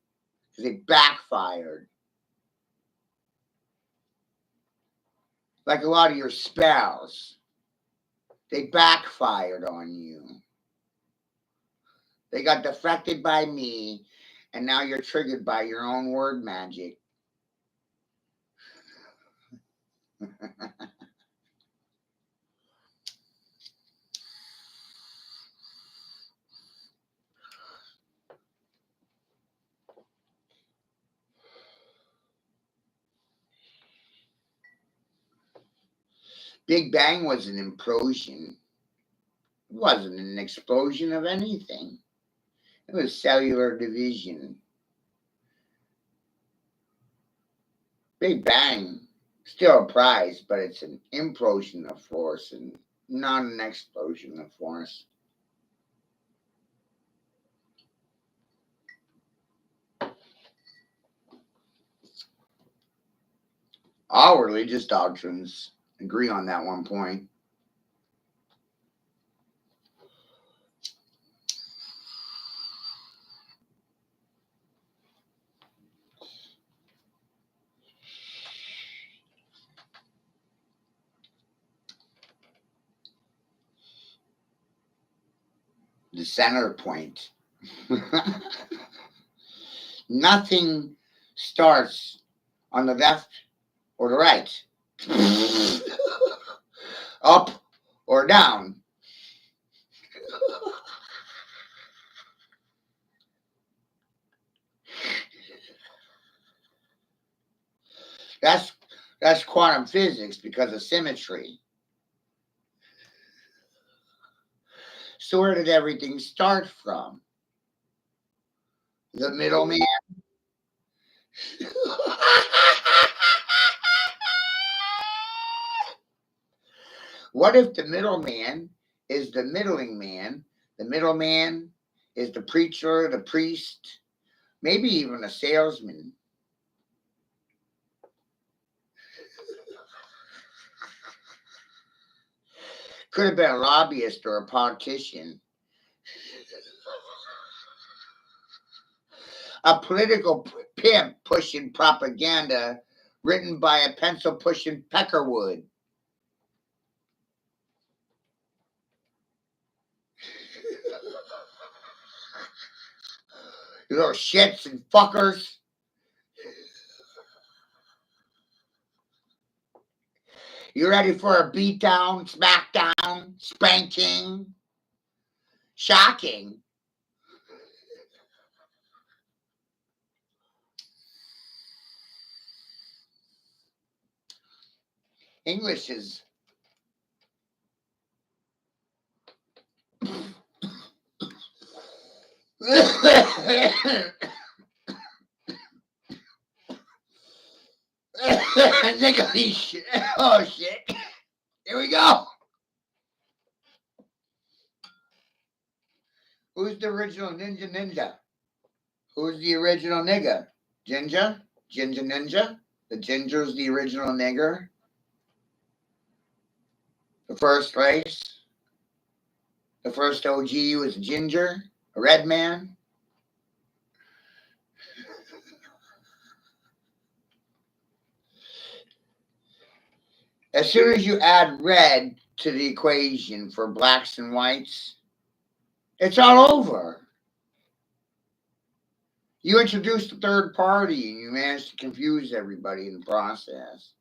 because they backfired. Like a lot of your spells, they backfired on you. They got deflected by me, and now you're triggered by your own word magic. Big Bang was an implosion. It wasn't an explosion of anything. It was cellular division. Big Bang, still a prize, but it's an implosion of force and not an explosion of force. All religious doctrines agree on that one point. The center point. Nothing starts on the left or the right, up or down. That's quantum physics because of symmetry. So where did everything start from? The middleman. What if the middleman is the middling man? The middleman is the preacher, the priest, maybe even a salesman. Could have been a lobbyist or a politician. A political pimp pushing propaganda written by a pencil pushing Peckerwood. You little shits and fuckers. You ready for a beatdown, smackdown, spanking? Shocking. English is English. Oh shit. Here we go. Who's the original ninja? Who's the original nigga? Ginger? Ginger Ninja? The ginger's the original nigger? The first race? The first OG was Ginger? A red man? As soon as you add red to the equation for blacks and whites, it's all over. You introduced a third party and you managed to confuse everybody in the process.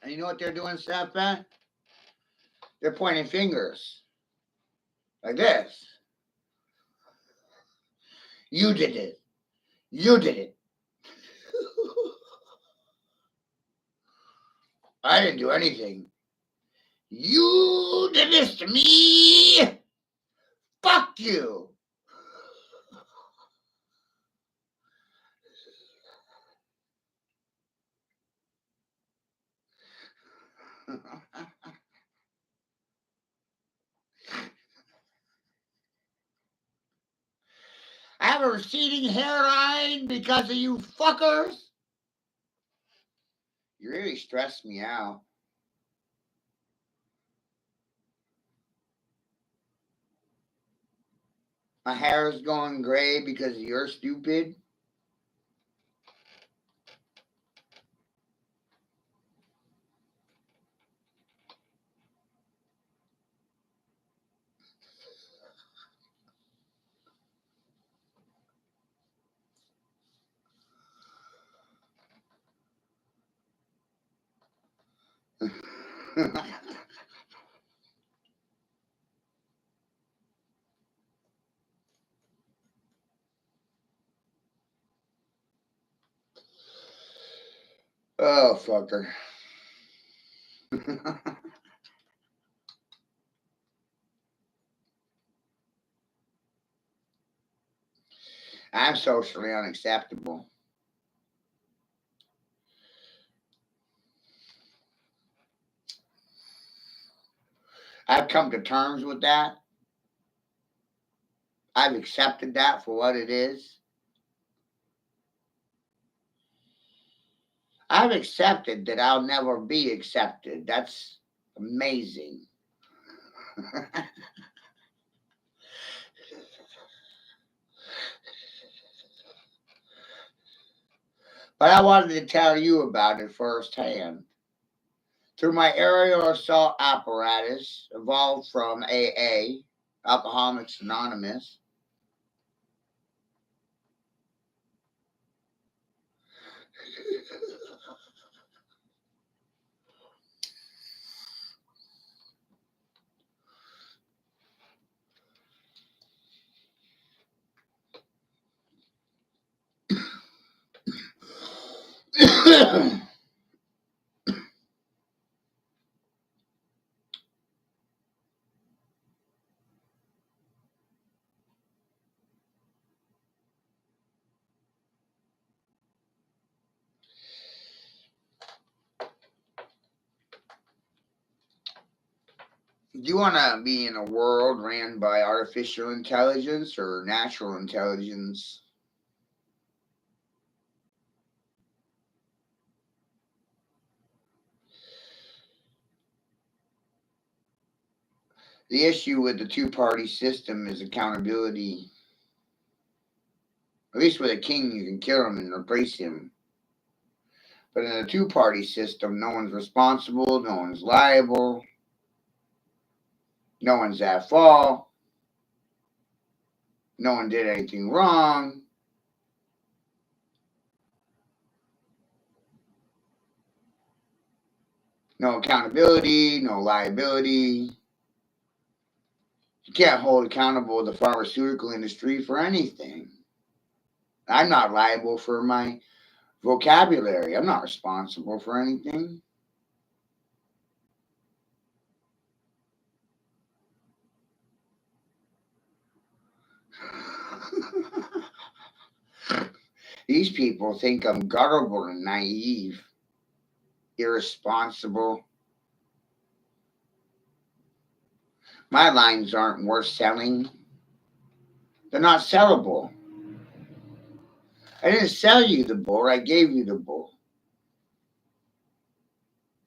And you know what they're doing stuff at? They're pointing fingers. Like this. You did it. You did it. I didn't do anything. You did this to me. Fuck you. I have a receding hairline because of you fuckers. You really stressed me out. My hair is going gray because you're stupid. Oh, fucker. I'm socially unacceptable. I've come to terms with that. I've accepted that for what it is. I've accepted that I'll never be accepted. That's amazing. But I wanted to tell you about it firsthand. Through my aerial assault apparatus, evolved from AA, Alcoholics Anonymous, Do you want to be in a world ran by artificial intelligence or natural intelligence? The issue with the two-party system is accountability. At least with a king, you can kill him and replace him. But in a two-party system, no one's responsible, no one's liable, no one's at fault, no one did anything wrong. No accountability, no liability. You can't hold accountable the pharmaceutical industry for anything. I'm not liable for my vocabulary. I'm not responsible for anything. These people think I'm gullible and naive, irresponsible. My lines aren't worth selling. They're not sellable. I didn't sell you the bull, I gave you the bull.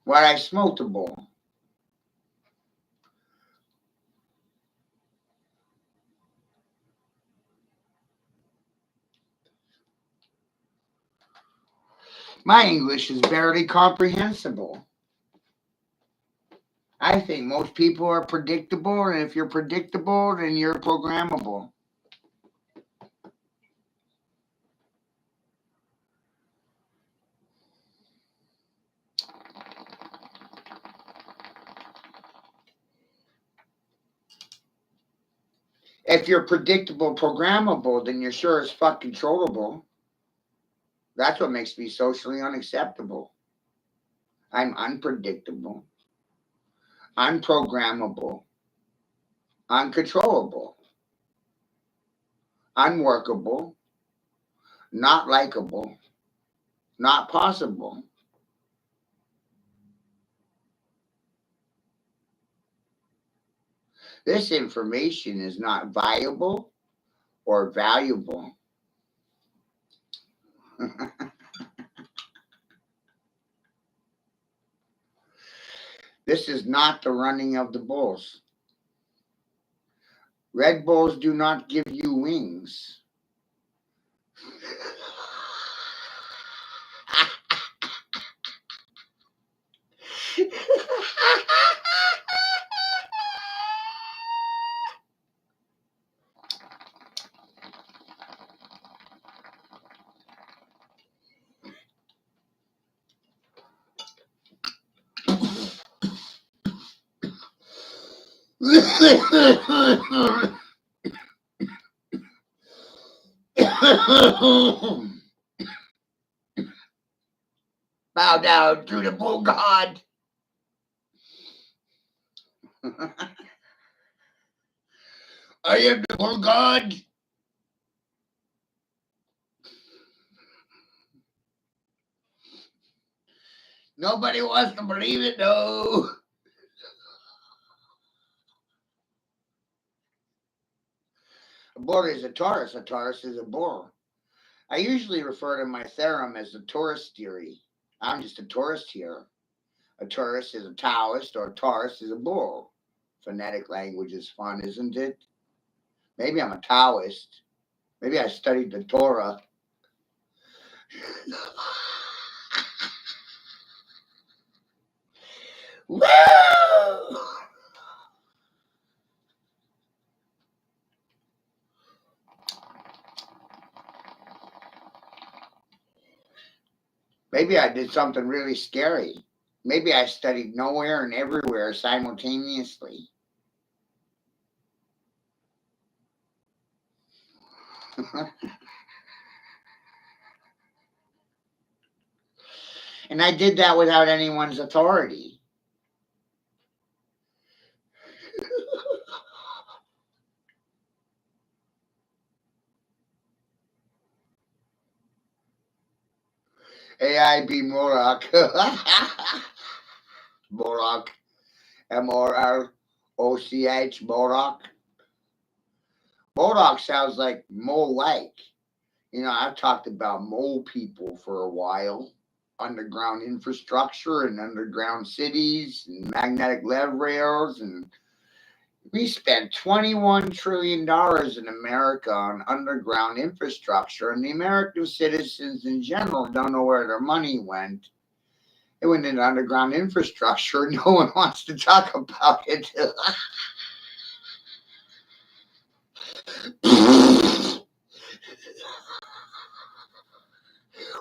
Why I smoked the bull. My English is barely comprehensible. I think most people are predictable, and if you're predictable, then you're programmable. If you're predictable, programmable, then you're sure as fuck controllable. That's what makes me socially unacceptable. I'm unpredictable. unprogrammable, uncontrollable, unworkable, not likable, not possible. This information is not viable or valuable. This is not the running of the bulls. Red bulls do not give you wings. Bow down to the bull god. I am the bull god. Nobody wants to believe it, though. A bull is a Taurus. A Taurus is a bull. I usually refer to my theorem as the Taurus theory. I'm just a tourist here. A Taurus is a Taoist, or a Taurus is a bull. Phonetic language is fun, isn't it? Maybe I'm a Taoist. Maybe I studied the Torah. Woo! Maybe I did something really scary. Maybe I studied nowhere and everywhere simultaneously. And I did that without anyone's authority. AIB Morak. Morak. MORLOCH. Morak. Morak sounds like mole-like. You know, I've talked about mole people for a while. Underground infrastructure and underground cities and magnetic lead rails, and we spent $21 trillion in America on underground infrastructure, and the American citizens in general don't know where their money went. It went into underground infrastructure. No one wants to talk about it.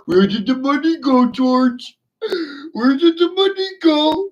Where did the money go, George? Where did the money go?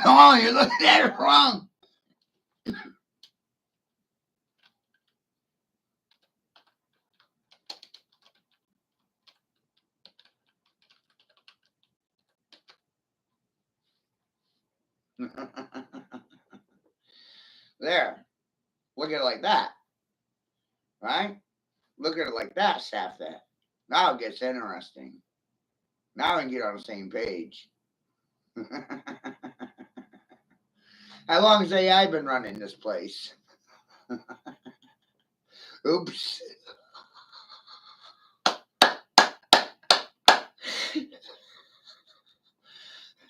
No, you're looking at it wrong. There. Look at it like that. Right? Look at it like that, Safet. Now it gets interesting. Now we can get on the same page. How long has AI been running this place? Oops.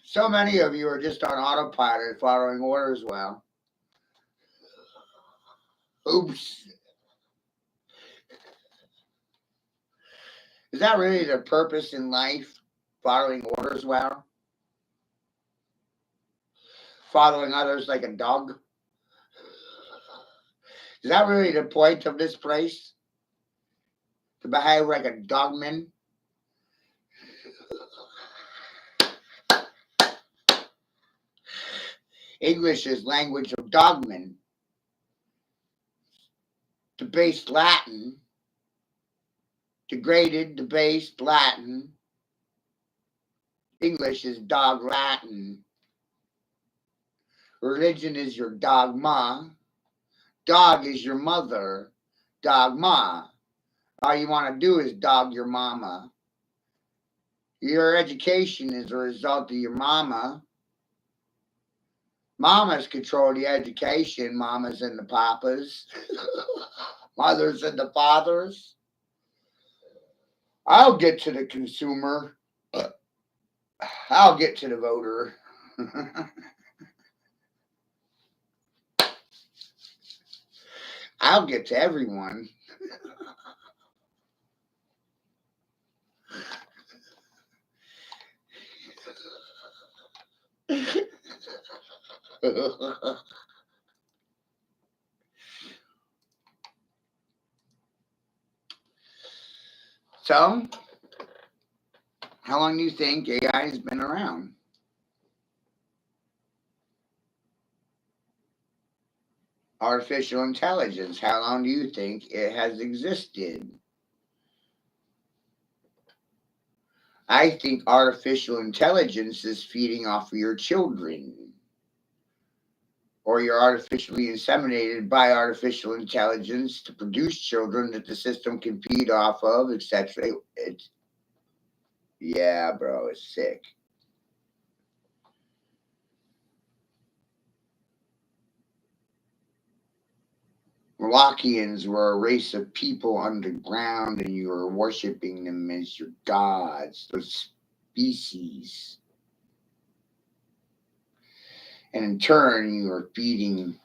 So many of you are just on autopilot following orders well. Oops. Is that really the purpose in life? Following orders well? following others like a dog. Is that really the point of this place? To behave like a dogman? English is language of dogmen. Debased Latin. Degraded, debased Latin. English is dog Latin. Religion is your dogma. Dog is your mother. Dogma. All you want to do is dog your mama. Your education is a result of your mama. Mamas control the education. Mamas and the papas. Mothers and the fathers. I'll get to the consumer. I'll get to the voter. I'll get to everyone. So, how long do you think AI has been around? Artificial intelligence, how long do you think it has existed? I think artificial intelligence is feeding off of your children. Or you're artificially inseminated by artificial intelligence to produce children that the system can feed off of, etc. Yeah, bro, it's sick. Molochians were a race of people underground, and you were worshiping them as your gods, those species. And in turn, you are feeding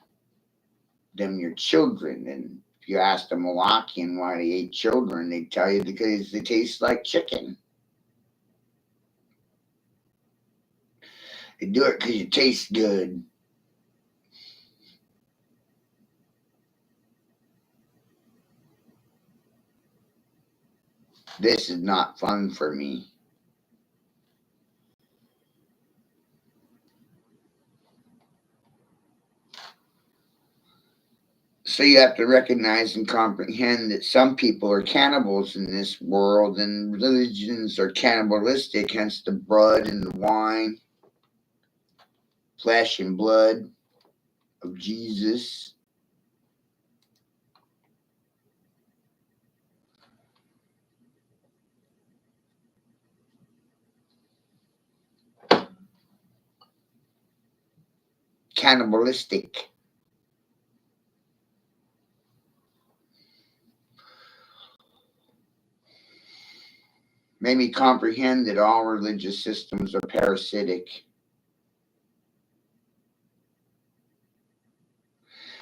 them your children. And if you ask the Molochian why they ate children, they tell you because they taste like chicken. They do it because you taste good. This is not fun for me. So you have to recognize and comprehend that some people are cannibals in this world, and religions are cannibalistic, hence the blood and the wine, flesh and blood of Jesus. Cannibalistic. Made me comprehend that all religious systems are parasitic.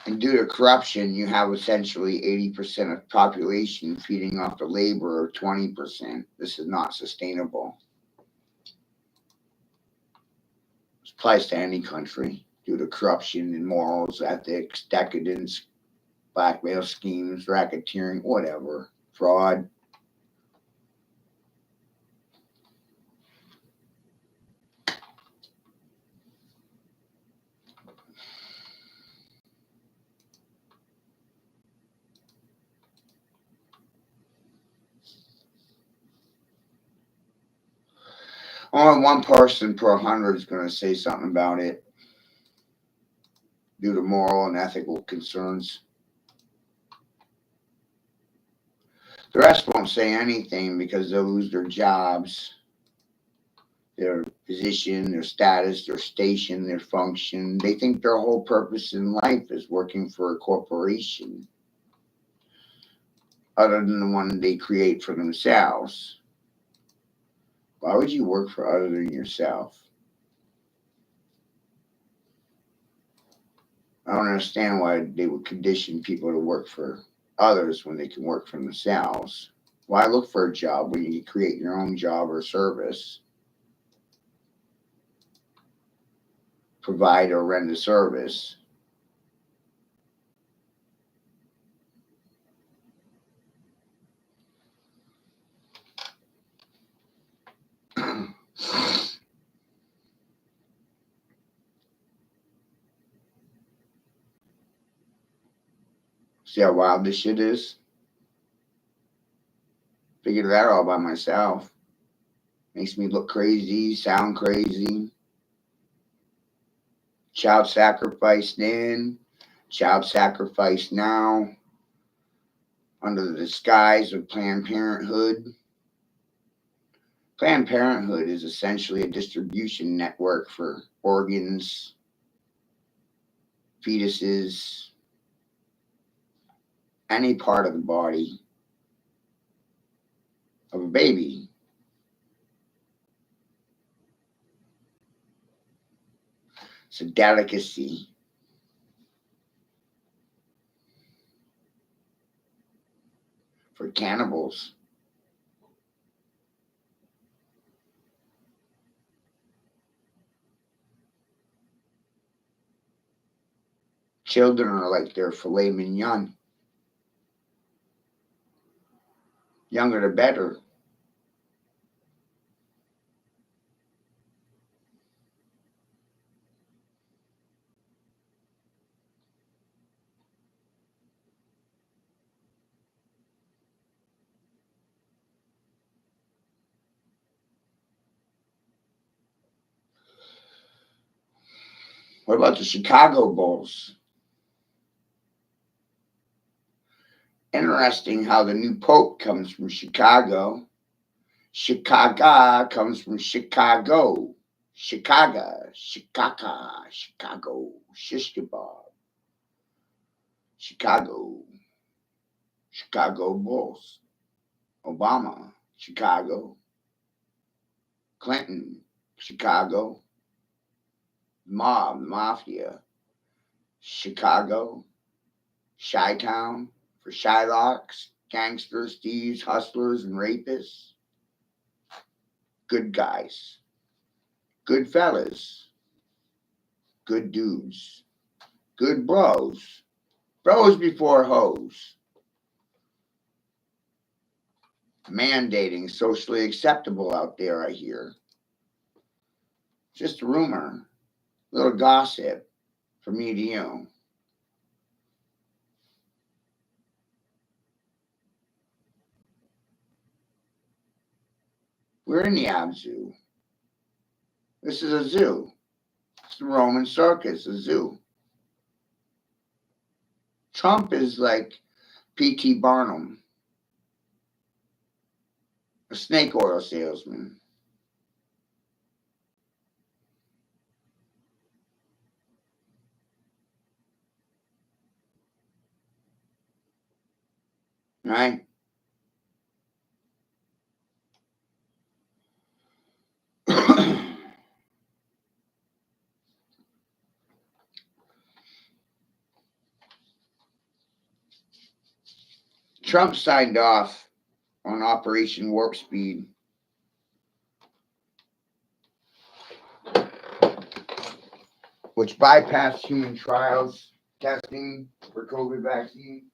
And due to corruption, you have essentially 80% of population feeding off the labor of 20%. This is not sustainable. This applies to any country due to corruption in morals, ethics, decadence, blackmail schemes, racketeering, whatever, fraud. Only one person per 100 is going to say something about it due to moral and ethical concerns. The rest won't say anything because they'll lose their jobs, their position, their status, their station, their function. They think their whole purpose in life is working for a corporation other than the one they create for themselves. Why would you work for other than yourself? I don't understand why they would condition people to work for others when they can work for themselves. Why look for a job when you can create your own job or service? provide or render service. See how wild this shit is? Figured that all by myself. Makes me look crazy, sound crazy. Child sacrifice then, child sacrifice now, under the disguise of Planned Parenthood. Planned Parenthood is essentially a distribution network for organs, fetuses, any part of the body of a baby. It's a delicacy. For cannibals. Children are like their filet mignon. Younger the better. What about the Chicago Bulls? Interesting how the new Pope comes from Chicago. Chicago comes from Chicago. Chicago, Chicago, Sister Bob. Chicago Bulls. Obama, Chicago. Clinton, Chicago. Mob, Mafia, Chicago. Chi-Town for Shylocks, gangsters, thieves, hustlers, and rapists. Good guys. Good fellas. Good dudes. Good bros. Bros before hoes. Mandating socially acceptable out there, I hear. Just a rumor. Little gossip from me to you. We're in the Ab Zoo. This is a zoo. It's the Roman circus, a zoo. Trump is like P.T. Barnum, a snake oil salesman. Right? Trump signed off on Operation Warp Speed, which bypassed human trials testing for COVID vaccine.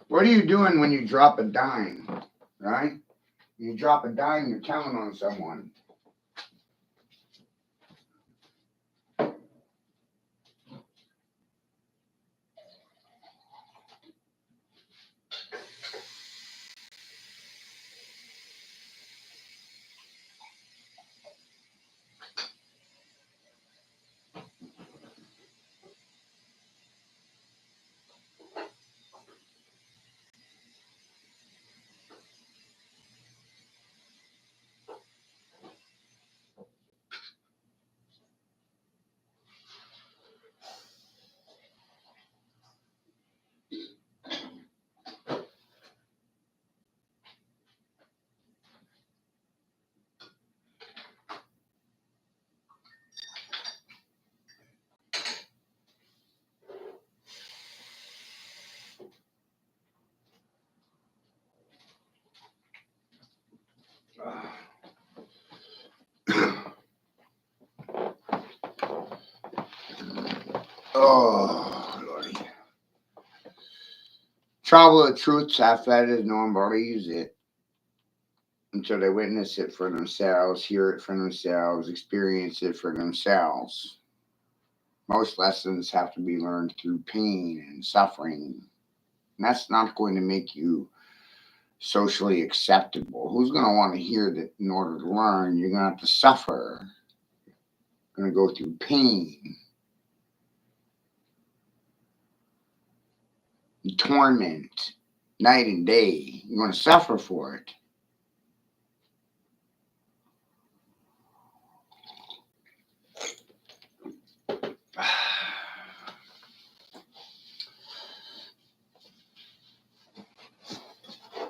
What are you doing when you drop a dime, right? You drop a dime, you're counting on someone. Oh, Lordy. Trouble with truth, half-fed is no one believes it until they witness it for themselves, hear it for themselves, experience it for themselves. Most lessons have to be learned through pain and suffering. And that's not going to make you socially acceptable. Who's going to want to hear that in order to learn? You're going to have to suffer. You're going to go through pain, and torment, night and day. You're going to suffer for it.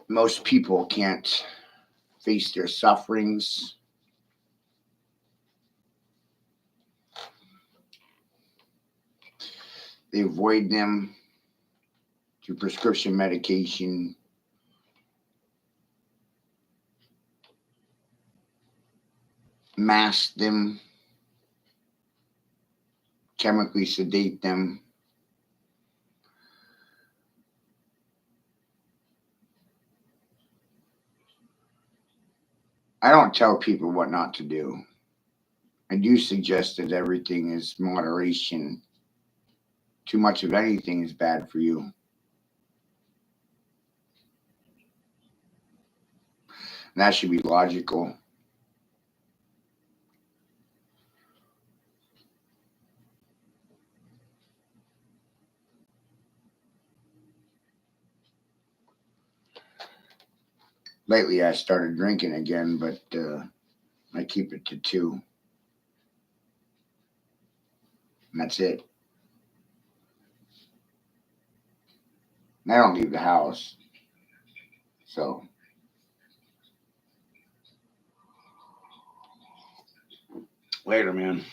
Most people can't face their sufferings. They avoid them through prescription medication, mask them, chemically sedate them. I don't tell people what not to do. I do suggest that everything is moderation. Too much of anything is bad for you. And that should be logical. Lately, I started drinking again, but I keep it to 2. And that's it. And I don't leave the house. So, later, man.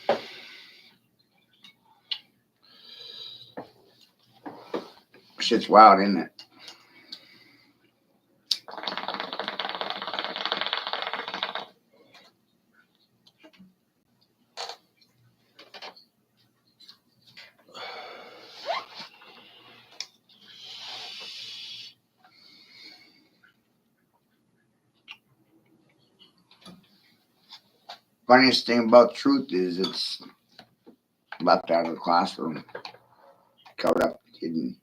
Shit's wild, isn't it? Funniest thing about truth is it's left out of the classroom, covered up, hidden.